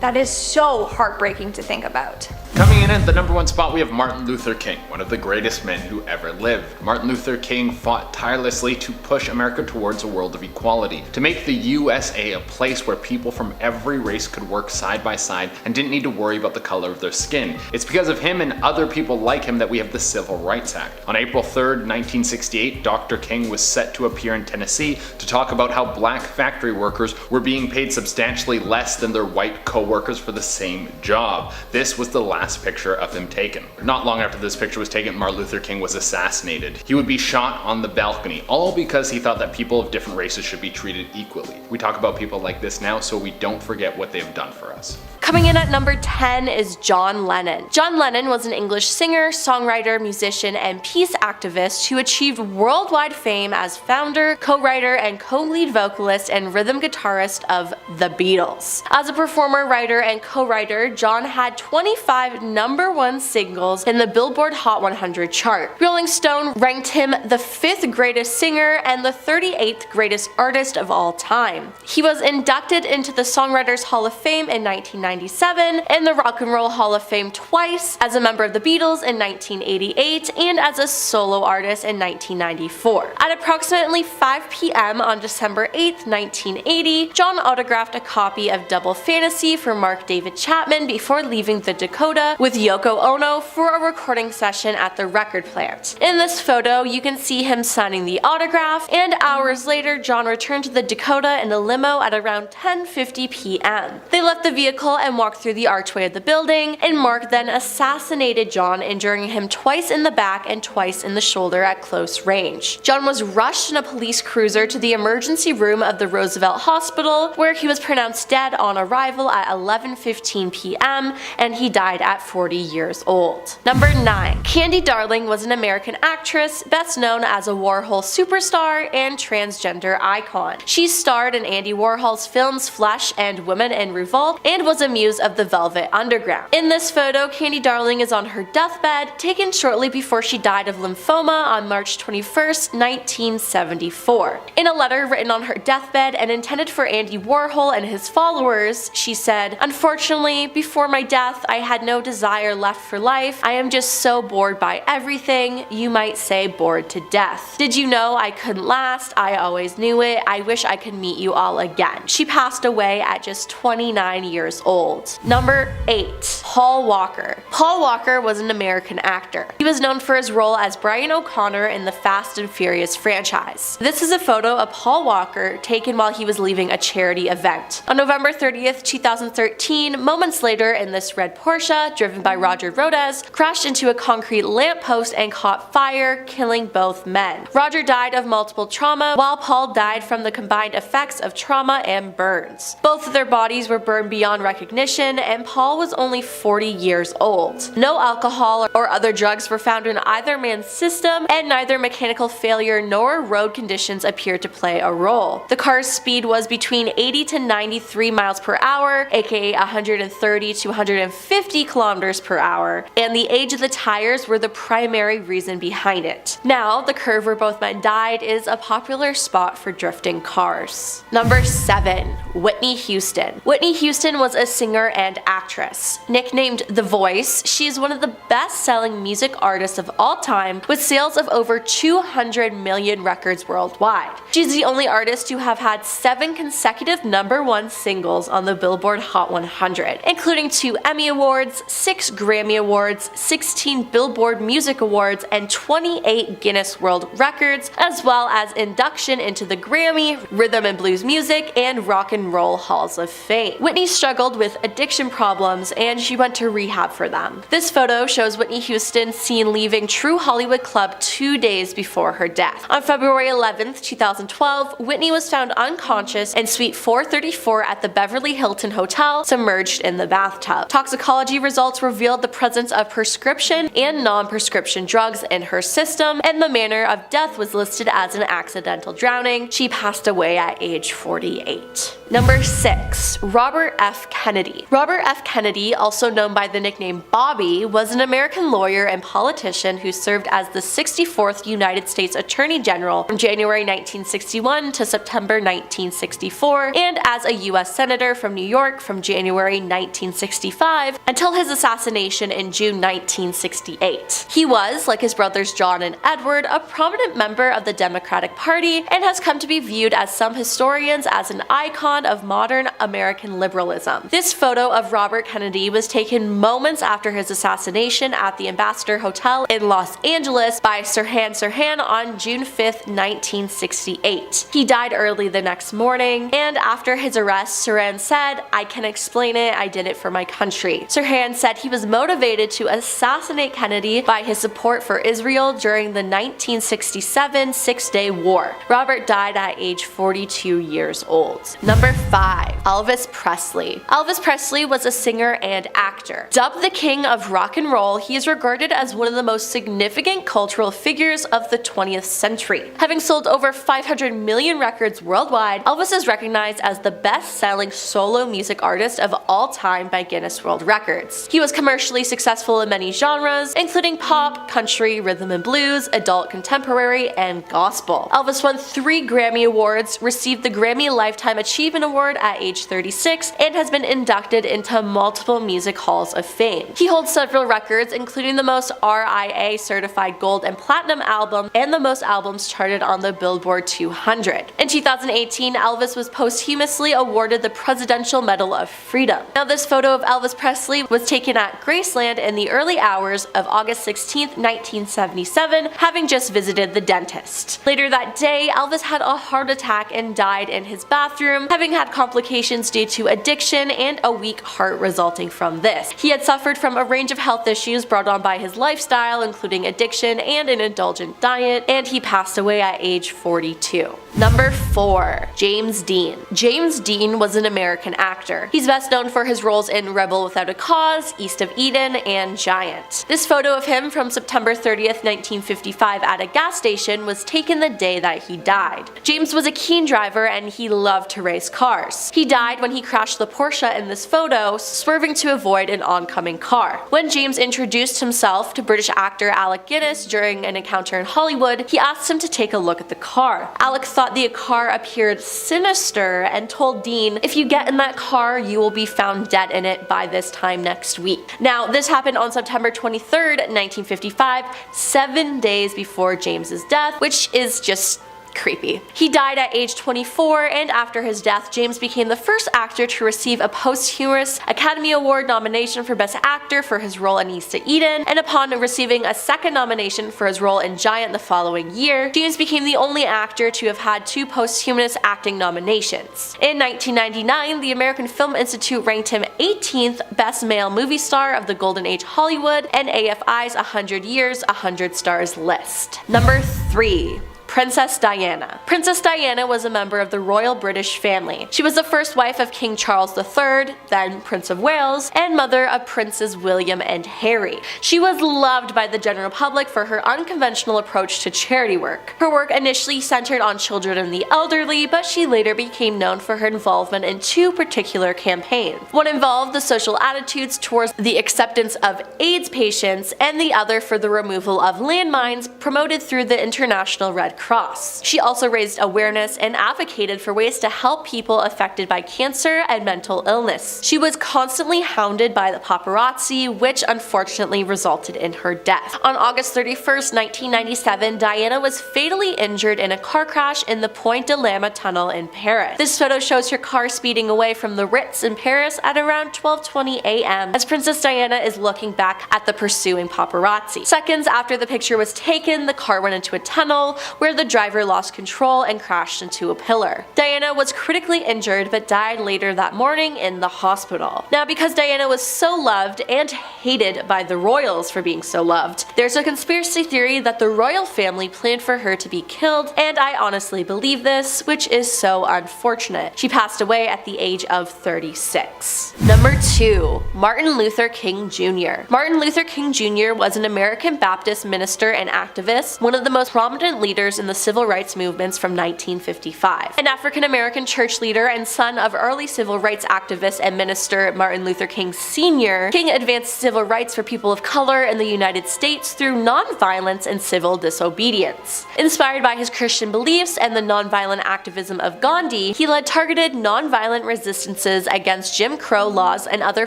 That is so heartbreaking to think about. Coming in at the number 1 spot, we have Martin Luther King, one of the greatest men who ever lived. Martin Luther King fought tirelessly to push America towards a world of equality, to make the USA a place where people from every race could work side by side and didn't need to worry about the color of their skin. It's because of him and other people like him that we have the Civil Rights Act. On April 3rd, 1968, Dr. King was set to appear in Tennessee to talk about how black factory workers were being paid substantially less than their white co-workers for the same job. This was the last picture of him taken. Not long after this picture was taken, Martin Luther King was assassinated. He would be shot on the balcony, all because he thought that people of different races should be treated equally. We talk about people like this now so we don't forget what they've done for us. Coming in at number 10 is John Lennon. John Lennon was an English singer, songwriter, musician, and peace activist who achieved worldwide fame as founder, co-writer, and co-lead vocalist and rhythm guitarist of The Beatles. As a performer, writer, and co-writer, John had 25 #1 singles in the Billboard Hot 100 chart. Rolling Stone ranked him the 5th greatest singer and the 38th greatest artist of all time. He was inducted into the Songwriters Hall of Fame in 1990 1997, in the Rock and Roll Hall of Fame twice, as a member of the Beatles in 1988, and as a solo artist in 1994. At approximately 5 p.m. on December 8, 1980, John autographed a copy of Double Fantasy for Mark David Chapman before leaving the Dakota with Yoko Ono for a recording session at the record plant. In this photo, you can see him signing the autograph, and hours later, John returned to the Dakota in a limo at around 10:50 p.m. They left the vehicle and walked through the archway of the building, and Mark then assassinated John, injuring him twice in the back and twice in the shoulder at close range. John was rushed in a police cruiser to the emergency room of the Roosevelt Hospital, where he was pronounced dead on arrival at 11:15 p.m., and he died at 40 years old. Number 9. Candy Darling was an American actress, best known as a Warhol superstar and transgender icon. She starred in Andy Warhol's films Flesh and Women in Revolt, and was a muse of the Velvet Underground. In this photo, Candy Darling is on her deathbed, taken shortly before she died of lymphoma on March 21, 1974. In a letter written on her deathbed and intended for Andy Warhol and his followers, she said, "Unfortunately, before my death, I had no desire left for life. I am just so bored by everything. You might say bored to death. Did you know I couldn't last? I always knew it. I wish I could meet you all again." She passed away at just 29 years old. Number 8. Paul Walker. Paul Walker was an American actor. He was known for his role as Brian O'Connor in the Fast and Furious franchise. This is a photo of Paul Walker taken while he was leaving a charity event. On November 30th, 2013, moments later in this red Porsche, driven by Roger Rhodes, crashed into a concrete lamppost and caught fire, killing both men. Roger died of multiple trauma, while Paul died from the combined effects of trauma and burns. Both of their bodies were burned beyond recognition, and Paul was only 40 years old. No alcohol or other drugs were found in either man's system, and neither mechanical failure nor road conditions appeared to play a role. The car's speed was between 80 to 93 miles per hour, aka 130 to 150 kilometers per hour, and the age of the tires were the primary reason behind it. Now, the curve where both men died is a popular spot for drifting cars. Number 7. Whitney Houston. Whitney Houston was a singer and actress. Nicknamed The Voice, she is one of the best-selling music artists of all time, with sales of over 200 million records worldwide. She's the only artist to have had 7 consecutive #1 singles on the Billboard Hot 100, including 2 Emmy Awards, 6 Grammy Awards, 16 Billboard Music Awards, and 28 Guinness World Records, as well as induction into the Grammy, Rhythm and Blues Music, and Rock and Roll Halls of Fame. Whitney struggled with addiction problems, and she went to rehab for them. This photo shows Whitney Houston seen leaving True Hollywood Club 2 days before her death. On February 11, 2012, Whitney was found unconscious in Suite 434 at the Beverly Hilton Hotel, submerged in the bathtub. Toxicology results revealed the presence of prescription and non-prescription drugs in her system, and the manner of death was listed as an accidental drowning. She passed away at age 48. Number 6. Robert F. Kennedy. Robert F. Kennedy, also known by the nickname Bobby, was an American lawyer and politician who served as the 64th United States Attorney General from January 1961 to September 1964, and as a U.S. Senator from New York from January 1965 until his assassination in June 1968. He was, like his brothers John and Edward, a prominent member of the Democratic Party, and has come to be viewed as some historians as an icon of modern American liberalism. This photo of Robert Kennedy was taken moments after his assassination at the Ambassador Hotel in Los Angeles by Sirhan Sirhan on June 5, 1968. He died early the next morning, and after his arrest, Sirhan said, "I can explain it, I did it for my country." Sirhan said he was motivated to assassinate Kennedy by his support for Israel during the 1967 Six-Day War. Robert died at age 42 years old. Number 5. Elvis Presley. Elvis Presley was a singer and actor. Dubbed the king of rock and roll, he is regarded as one of the most significant cultural figures of the 20th century. Having sold over 500 million records worldwide, Elvis is recognized as the best-selling solo music artist of all time by Guinness World Records. He was commercially successful in many genres, including pop, country, rhythm and blues, adult contemporary, and gospel. Elvis won 3 Grammy Awards, received the Grammy Lifetime Achievement Award at age 36, and has been inducted into multiple music halls of fame. He holds several records, including the most RIA certified gold and platinum album and the most albums charted on the Billboard 200. In 2018, Elvis was posthumously awarded the Presidential Medal of Freedom. Now, this photo of Elvis Presley was taken at Graceland in the early hours of August 16, 1977, having just visited the dentist. Later that day, Elvis had a heart attack and died in his bathroom, having had complications due to addiction and a weak heart resulting from this. He had suffered from a range of health issues brought on by his lifestyle, including addiction and an indulgent diet, and he passed away at age 42. Number 4. James Dean. James Dean was an American actor. He's best known for his roles in Rebel Without a Cause, East of Eden, and Giant. This photo of him from September 30th, 1955 at a gas station was taken the day that he died. James was a keen driver and he loved to race cars. He died when he crashed the Porsche in this photo, swerving to avoid an oncoming car. When James introduced himself to British actor Alec Guinness during an encounter in Hollywood, he asked him to take a look at the car. Alec thought the car appeared sinister and told Dean, "If you get in that car, you will be found dead in it by this time next week." Now, this happened on September 23rd, 1955, 7 days before James's death, which is just creepy. He died at age 24, and after his death, James became the first actor to receive a posthumous Academy Award nomination for Best Actor for his role in East of Eden, and upon receiving a second nomination for his role in Giant the following year, James became the only actor to have had 2 posthumous acting nominations. In 1999, the American Film Institute ranked him 18th Best Male Movie Star of the Golden Age Hollywood and AFI's 100 Years, 100 Stars list. Number 3. Princess Diana. Princess Diana was a member of the royal British family. She was the first wife of King Charles III, then Prince of Wales, and mother of Princes William and Harry. She was loved by the general public for her unconventional approach to charity work. Her work initially centered on children and the elderly, but she later became known for her involvement in 2 particular campaigns. One involved the social attitudes towards the acceptance of AIDS patients, and the other for the removal of landmines promoted through the International Red Cross. She also raised awareness and advocated for ways to help people affected by cancer and mental illness. She was constantly hounded by the paparazzi, which unfortunately resulted in her death. On August 31st, 1997, Diana was fatally injured in a car crash in the Point de Lama tunnel in Paris. This photo shows her car speeding away from the Ritz in Paris at around 12:20 a.m. as Princess Diana is looking back at the pursuing paparazzi. Seconds after the picture was taken, the car went into a tunnel where the driver lost control and crashed into a pillar. Diana was critically injured but died later that morning in the hospital. Now, because Diana was so loved and hated by the royals for being so loved, there's a conspiracy theory that the royal family planned for her to be killed, and I honestly believe this, which is so unfortunate. She passed away at the age of 36. Number 2. Martin Luther King Jr. Martin Luther King Jr. was an American Baptist minister and activist, one of the most prominent leaders in the civil rights movements from 1955. An African-American church leader and son of early civil rights activist and minister Martin Luther King Sr., King advanced civil rights for people of color in the United States through nonviolence and civil disobedience. Inspired by his Christian beliefs and the nonviolent activism of Gandhi, he led targeted nonviolent resistances against Jim Crow laws and other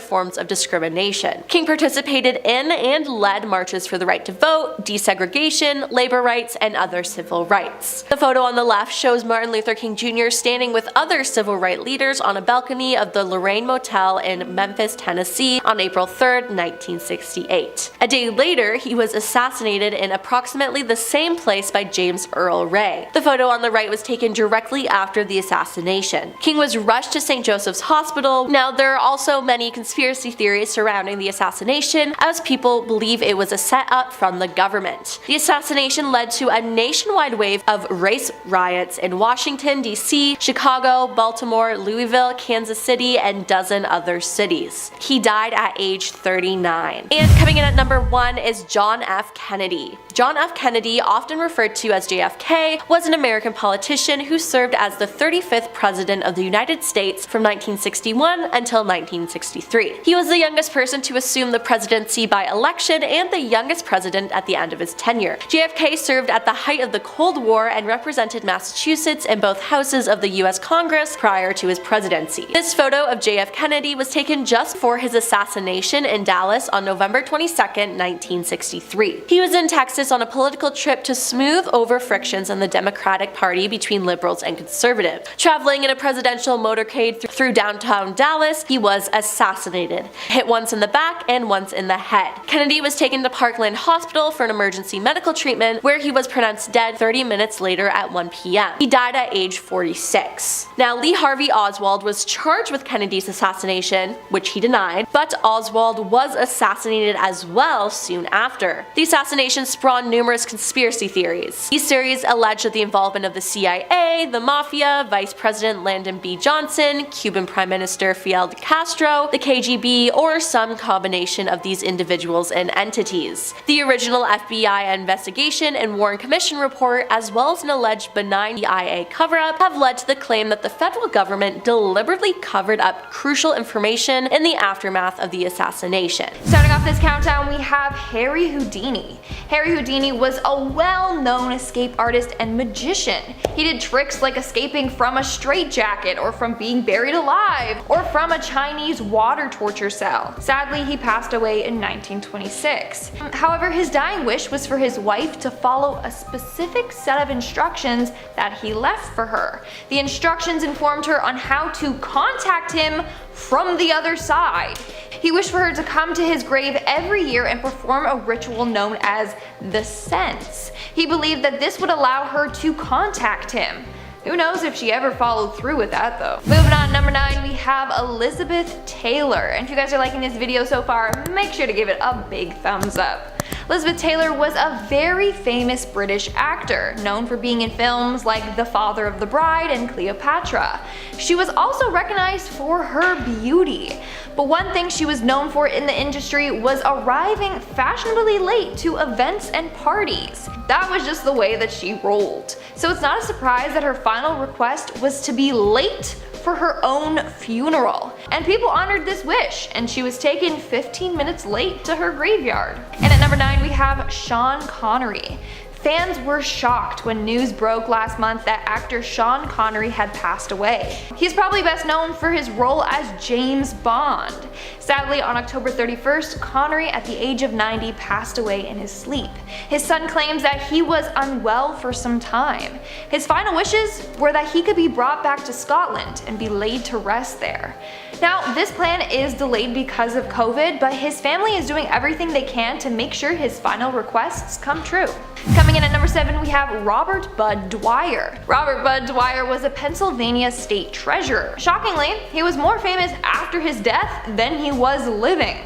forms of discrimination. King participated in and led marches for the right to vote, desegregation, labor rights, and other civil rights. The photo on the left shows Martin Luther King Jr. standing with other civil rights leaders on a balcony of the Lorraine Motel in Memphis, Tennessee on April 3, 1968. A day later, he was assassinated in approximately the same place by James Earl Ray. The photo on the right was taken directly after the assassination. King was rushed to St. Joseph's Hospital. Now, there are also many conspiracy theories surrounding the assassination, as people believe it was a setup from the government. The assassination led to a nationwide wave of race riots in Washington, D.C., Chicago, Baltimore, Louisville, Kansas City, and dozen other cities. He died at age 39. And coming in at number 1 is John F. Kennedy. John F. Kennedy, often referred to as JFK, was an American politician who served as the 35th President of the United States from 1961 until 1963. He was the youngest person to assume the presidency by election and the youngest president at the end of his tenure. JFK served at the height of the Cold War and represented Massachusetts in both houses of the US Congress prior to his presidency. This photo of JF Kennedy was taken just before his assassination in Dallas on November 22, 1963. He was in Texas on a political trip to smooth over frictions in the Democratic Party between liberals and conservatives. Traveling in a presidential motorcade through downtown Dallas, he was assassinated, hit once in the back and once in the head. Kennedy was taken to Parkland Hospital for an emergency medical treatment, where he was pronounced dead 30 minutes later at 1 p.m. He died at age 46. Now, Lee Harvey Oswald was charged with Kennedy's assassination, which he denied, but Oswald was assassinated as well soon after. The assassination spawned numerous conspiracy theories. These theories alleged that the involvement of the CIA, the Mafia, Vice President Lyndon B. Johnson, Cuban Prime Minister Fidel Castro, the KGB, or some combination of these individuals and entities. The original FBI investigation and Warren Commission report, as well as an alleged benign CIA cover-up, have led to the claim that the federal government deliberately covered up crucial information in the aftermath of the assassination. Starting off this countdown, we have Harry Houdini. Harry Houdini was a well-known escape artist and magician. He did tricks like escaping from a straitjacket, or from being buried alive, or from a Chinese water torture cell. Sadly, he passed away in 1926. However, his dying wish was for his wife to follow a specific set of instructions that he left for her. The instructions informed her on how to contact him from the other side. He wished for her to come to his grave every year and perform a ritual known as the Sense. He believed that this would allow her to contact him. Who knows if she ever followed through with that though. Moving on, number 9, we have Elizabeth Taylor. And if you guys are liking this video so far, make sure to give it a big thumbs up. Elizabeth Taylor was a very famous British actor, known for being in films like The Father of the Bride and Cleopatra. She was also recognized for her beauty, but one thing she was known for in the industry was arriving fashionably late to events and parties. That was just the way that she rolled. So it's not a surprise that her final request was to be late for her own funeral. And people honored this wish, and she was taken 15 minutes late to her graveyard. And at number 9, we have Sean Connery. Fans were shocked when news broke last month that actor Sean Connery had passed away. He's probably best known for his role as James Bond. Sadly, on October 31st, Connery, at the age of 90, passed away in his sleep. His son claims that he was unwell for some time. His final wishes were that he could be brought back to Scotland and be laid to rest there. Now, this plan is delayed because of COVID, but his family is doing everything they can to make sure his final requests come true. Coming in at number 7, we have Robert Bud Dwyer. Robert Bud Dwyer was a Pennsylvania state treasurer. Shockingly, he was more famous after his death than he was living.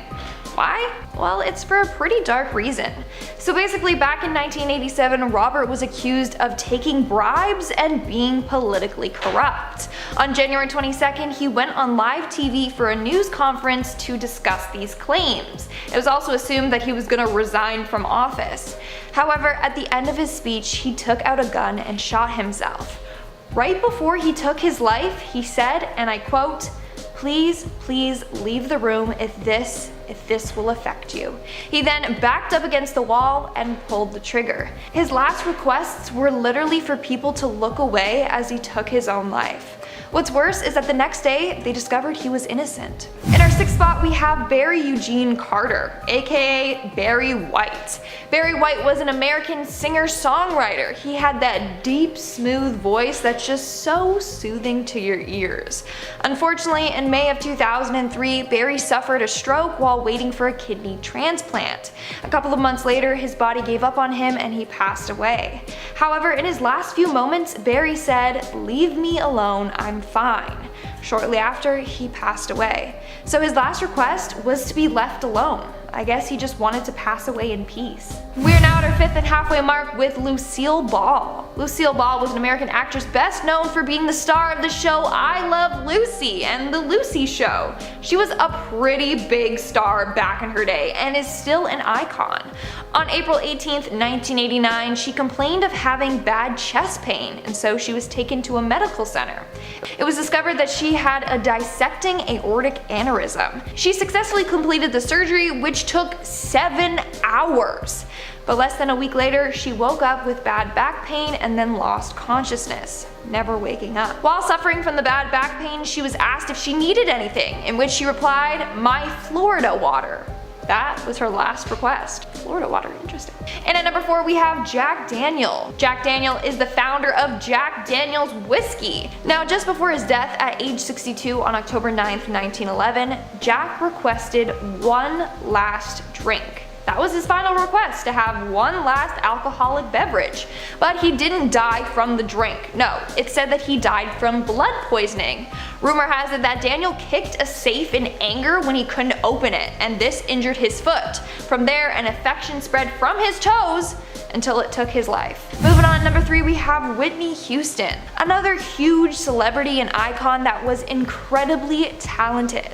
Why? Well, it's for a pretty dark reason. So basically, back in 1987, Robert was accused of taking bribes and being politically corrupt. On January 22nd, he went on live TV for a news conference to discuss these claims. It was also assumed that he was going to resign from office. However, at the end of his speech, he took out a gun and shot himself. Right before he took his life, he said, and I quote, "Please, please leave the room if this will affect you." He then backed up against the wall and pulled the trigger. His last requests were literally for people to look away as he took his own life. What's worse is that the next day, they discovered he was innocent. In our 6th spot, we have Barry Eugene Carter, aka Barry White. Barry White was an American singer-songwriter. He had that deep, smooth voice that's just so soothing to your ears. Unfortunately, in May of 2003, Barry suffered a stroke while waiting for a kidney transplant. A couple of months later, his body gave up on him and he passed away. However, in his last few moments, Barry said, "Leave me alone, I'm fine." Shortly after, he passed away. So his last request was to be left alone. I guess he just wanted to pass away in peace. We are now at our 5th and halfway mark with Lucille Ball. Lucille Ball was an American actress best known for being the star of the show I Love Lucy and The Lucy Show. She was a pretty big star back in her day and is still an icon. On April 18th, 1989, she complained of having bad chest pain, and so she was taken to a medical center. It was discovered that she had a dissecting aortic aneurysm. She successfully completed the surgery, which which took 7 hours. But less than a week later, she woke up with bad back pain and then lost consciousness, never waking up. While suffering from the bad back pain, she was asked if she needed anything, in which she replied, "My Florida water." That was her last request. Florida water, interesting. And at number 4, we have Jack Daniel. Jack Daniel is the founder of Jack Daniel's Whiskey. Now, just before his death at age 62 on October 9th, 1911, Jack requested one last drink. That was his final request, to have one last alcoholic beverage. But he didn't die from the drink. No, it said that he died from blood poisoning. Rumor has it that Daniel kicked a safe in anger when he couldn't open it, and this injured his foot. From there, an infection spread from his toes until it took his life. Moving on, number 3, we have Whitney Houston, another huge celebrity and icon that was incredibly talented.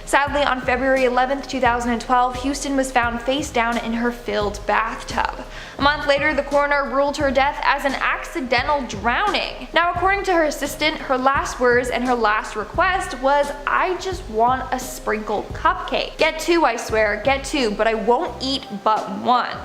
Sadly, on February 11th, 2012, Houston was found face down in her filled bathtub. A month later, the coroner ruled her death as an accidental drowning. Now, according to her assistant, her last words and her last request was, "I just want a sprinkled cupcake. Get 2, I swear, get 2, but I won't eat but 1.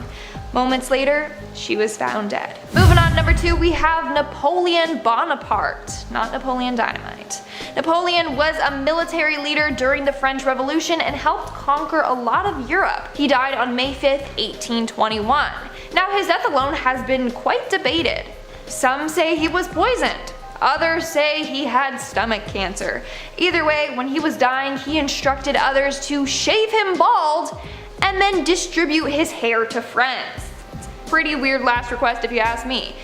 Moments later, she was found dead. Moving on, number 2, we have Napoleon Bonaparte, not Napoleon Dynamite. Napoleon was a military leader during the French Revolution and helped conquer a lot of Europe. He died on May 5th, 1821. Now, his death alone has been quite debated. Some say he was poisoned. Others say he had stomach cancer. Either way, when he was dying, he instructed others to shave him bald and then distribute his hair to friends. It's a pretty weird last request if you ask me.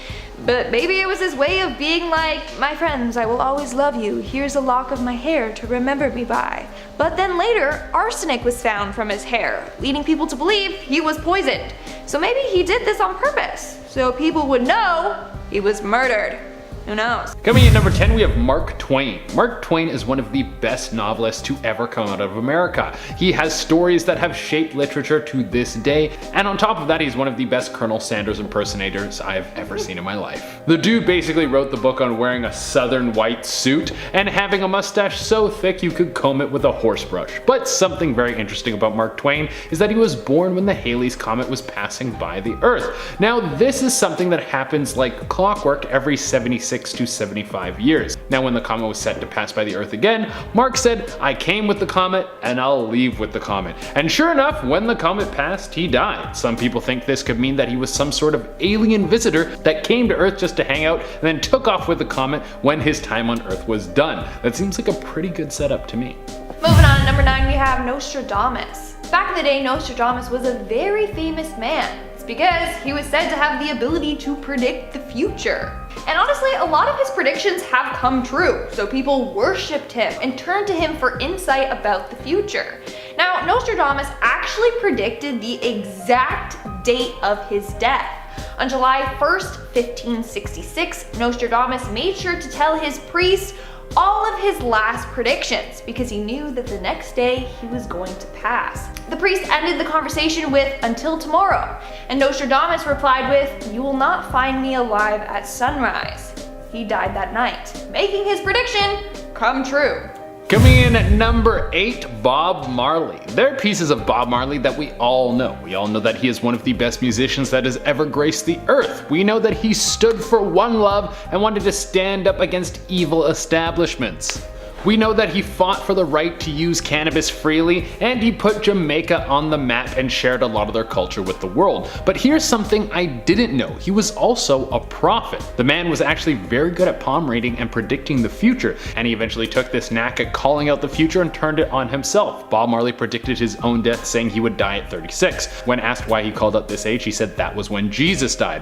But maybe it was his way of being like, "My friends, I will always love you. Here's a lock of my hair to remember me by." But then later, arsenic was found from his hair, leading people to believe he was poisoned. So maybe he did this on purpose, so people would know he was murdered. Who knows? Coming in number 10, we have Mark Twain. Mark Twain is one of the best novelists to ever come out of America. He has stories that have shaped literature to this day, and on top of that, he's one of the best Colonel Sanders impersonators I've ever seen in my life. The dude basically wrote the book on wearing a southern white suit and having a mustache so thick you could comb it with a horse brush. But something very interesting about Mark Twain is that he was born when the Halley's Comet was passing by the Earth. Now, this is something that happens like clockwork every 76 to 75 years. Now, when the comet was set to pass by the Earth again, Mark said, "I came with the comet and I'll leave with the comet." And sure enough, when the comet passed, he died. Some people think this could mean that he was some sort of alien visitor that came to Earth just to hang out and then took off with the comet when his time on Earth was done. That seems like a pretty good setup to me. Moving on to number 9, we have Nostradamus. Back in the day, Nostradamus was a very famous man. It's because he was said to have the ability to predict the future. And honestly, a lot of his predictions have come true, so people worshipped him and turned to him for insight about the future. Now, Nostradamus actually predicted the exact date of his death. On July 1st, 1566, Nostradamus made sure to tell his priest all of his last predictions because he knew that the next day he was going to pass. The priest ended the conversation with, "Until tomorrow," and Nostradamus replied with, "You will not find me alive at sunrise." He died that night, making his prediction come true. Coming in at number 8, Bob Marley. There are pieces of Bob Marley that we all know. We all know that he is one of the best musicians that has ever graced the earth. We know that he stood for one love and wanted to stand up against evil establishments. We know that he fought for the right to use cannabis freely, and he put Jamaica on the map and shared a lot of their culture with the world. But here's something I didn't know. He was also a prophet. The man was actually very good at palm reading and predicting the future, and he eventually took this knack at calling out the future and turned it on himself. Bob Marley predicted his own death, saying he would die at 36. When asked why he called out this age, he said that was when Jesus died.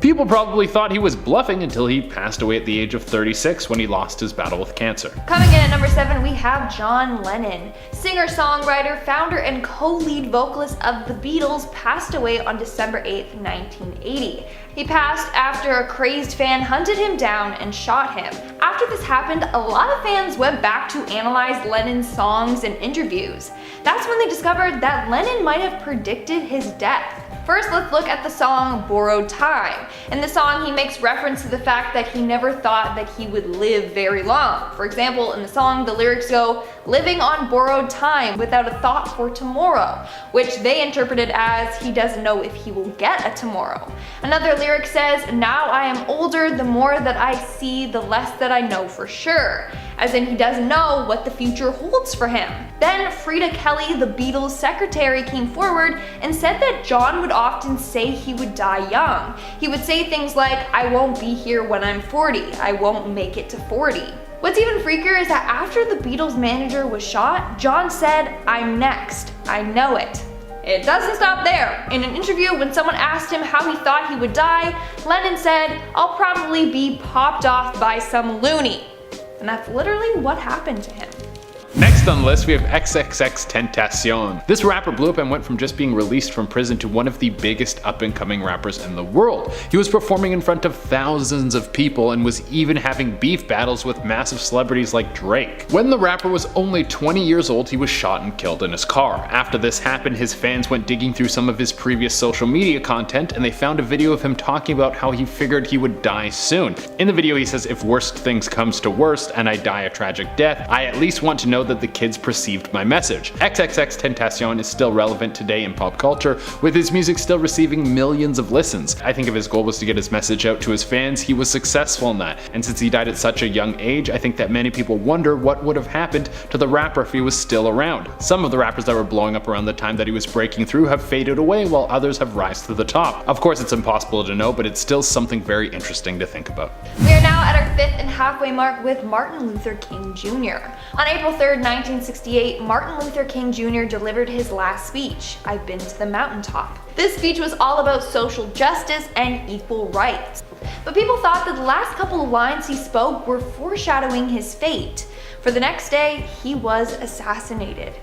People probably thought he was bluffing until he passed away at the age of 36 when he lost his battle with cancer. Coming in at number 7, we have John Lennon. Singer-songwriter, founder, and co-lead vocalist of the Beatles, passed away on December 8th, 1980. He passed after a crazed fan hunted him down and shot him. After this happened, a lot of fans went back to analyze Lennon's songs and interviews. That's when they discovered that Lennon might have predicted his death. First, let's look at the song Borrowed Time. In the song, he makes reference to the fact that he never thought that he would live very long. For example, in the song, the lyrics go, "living on borrowed time without a thought for tomorrow," which they interpreted as he doesn't know if he will get a tomorrow. Another lyric says, "now I am older, the more that I see, the less that I know for sure," as in he doesn't know what the future holds for him. Then Frida Kelly, the Beatles' secretary, came forward and said that John would often say he would die young. He would say things like, "I won't be here when I'm 40, I won't make it to 40. What's even freakier is that after the Beatles manager was shot, John said, "I'm next, I know it." It doesn't stop there. In an interview, when someone asked him how he thought he would die, Lennon said, "I'll probably be popped off by some loony." And that's literally what happened to him. Next on the list, we have XXXTentacion. This rapper blew up and went from just being released from prison to one of the biggest up-and-coming rappers in the world. He was performing in front of thousands of people and was even having beef battles with massive celebrities like Drake. When the rapper was only 20 years old, he was shot and killed in his car. After this happened, his fans went digging through some of his previous social media content and they found a video of him talking about how he figured he would die soon. In the video, he says, "if worst things comes to worst and I die a tragic death, I at least want to know that the kids perceived my message." XXXTentacion is still relevant today in pop culture, with his music still receiving millions of listens. I think if his goal was to get his message out to his fans, he was successful in that. And since he died at such a young age, I think that many people wonder what would have happened to the rapper if he was still around. Some of the rappers that were blowing up around the time that he was breaking through have faded away, while others have risen to the top. Of course, it's impossible to know, but it's still something very interesting to think about. We are now at our 5th and halfway mark with Martin Luther King Jr. On April 3rd, 1968, Martin Luther King Jr. delivered his last speech, "I've been to the mountaintop." This speech was all about social justice and equal rights. But people thought that the last couple of lines he spoke were foreshadowing his fate. For the next day, he was assassinated.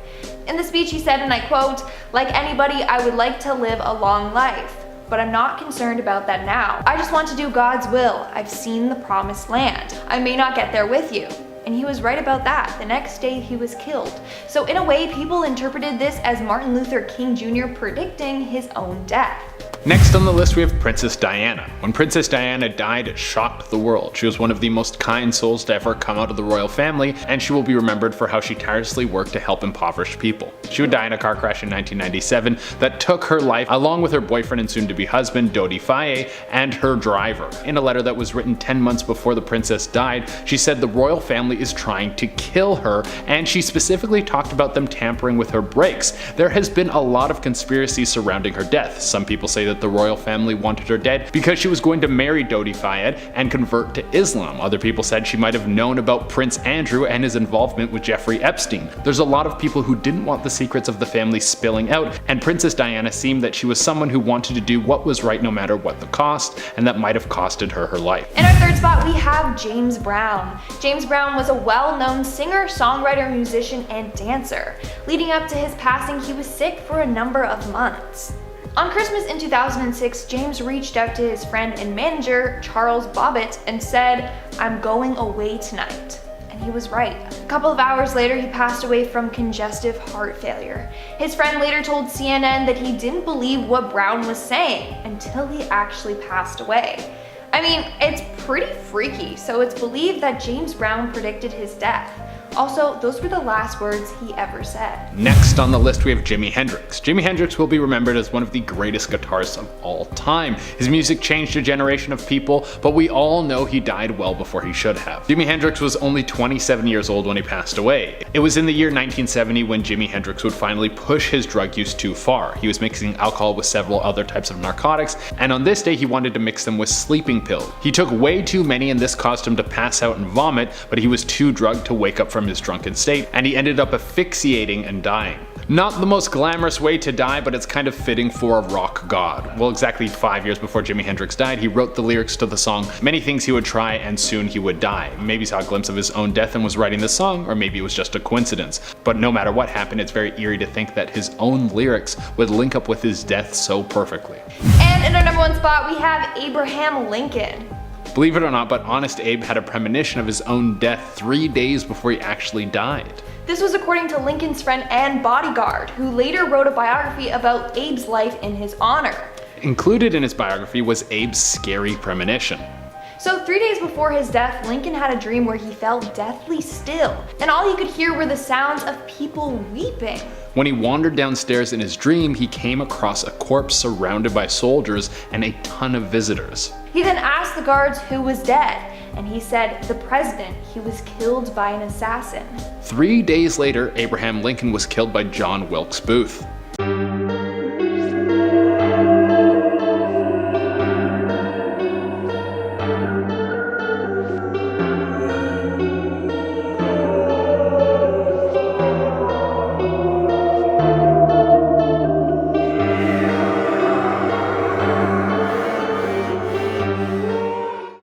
In the speech he said, and I quote, "like anybody, I would like to live a long life. But I'm not concerned about that now. I just want to do God's will. I've seen the promised land. I may not get there with you." And he was right about that. The next day he was killed. So in a way, people interpreted this as Martin Luther King Jr. predicting his own death. Next on the list, we have Princess Diana. When Princess Diana died, it shocked the world. She was one of the most kind souls to ever come out of the royal family, and she will be remembered for how she tirelessly worked to help impoverished people. She would die in a car crash in 1997 that took her life, along with her boyfriend and soon-to-be husband, Dodi Faye, and her driver. In a letter that was written 10 months before the princess died, she said the royal family is trying to kill her, and she specifically talked about them tampering with her brakes. There has been a lot of conspiracy surrounding her death. Some people say that the royal family wanted her dead because she was going to marry Dodi Fayed and convert to Islam. Other people said she might have known about Prince Andrew and his involvement with Jeffrey Epstein. There's a lot of people who didn't want the secrets of the family spilling out, and Princess Diana seemed that she was someone who wanted to do what was right no matter what the cost, and that might have costed her her life. In our 3rd spot, we have James Brown. James Brown was a well-known singer, songwriter, musician, and dancer. Leading up to his passing, he was sick for a number of months. On Christmas in 2006, James reached out to his friend and manager, Charles Bobbitt, and said, "I'm going away tonight." And he was right. A couple of hours later, he passed away from congestive heart failure. His friend later told CNN that he didn't believe what Brown was saying until he actually passed away. I mean, it's pretty freaky, so it's believed that James Brown predicted his death. Also, those were the last words he ever said. Next on the list, we have Jimi Hendrix. Jimi Hendrix will be remembered as one of the greatest guitarists of all time. His music changed a generation of people, but we all know he died well before he should have. Jimi Hendrix was only 27 years old when he passed away. It was in the year 1970 when Jimi Hendrix would finally push his drug use too far. He was mixing alcohol with several other types of narcotics, and on this day he wanted to mix them with sleeping pills. He took way too many and this caused him to pass out and vomit, but he was too drugged to wake up from his drunken state, and he ended up asphyxiating and dying. Not the most glamorous way to die, but it's kind of fitting for a rock god. Well, exactly 5 years before Jimi Hendrix died, he wrote the lyrics to the song "Many Things He Would Try and Soon He Would Die." Maybe he saw a glimpse of his own death and was writing the song, or maybe it was just a coincidence. But no matter what happened, it's very eerie to think that his own lyrics would link up with his death so perfectly. And in our number 1 spot, we have Abraham Lincoln. Believe it or not, but Honest Abe had a premonition of his own death 3 days before he actually died. This was according to Lincoln's friend and bodyguard, who later wrote a biography about Abe's life in his honor. Included in his biography was Abe's scary premonition. So 3 days before his death, Lincoln had a dream where he felt deathly still, and all he could hear were the sounds of people weeping. When he wandered downstairs in his dream, he came across a corpse surrounded by soldiers and a ton of visitors. He then asked the guards who was dead, and he said the president. He was killed by an assassin. 3 days later, Abraham Lincoln was killed by John Wilkes Booth.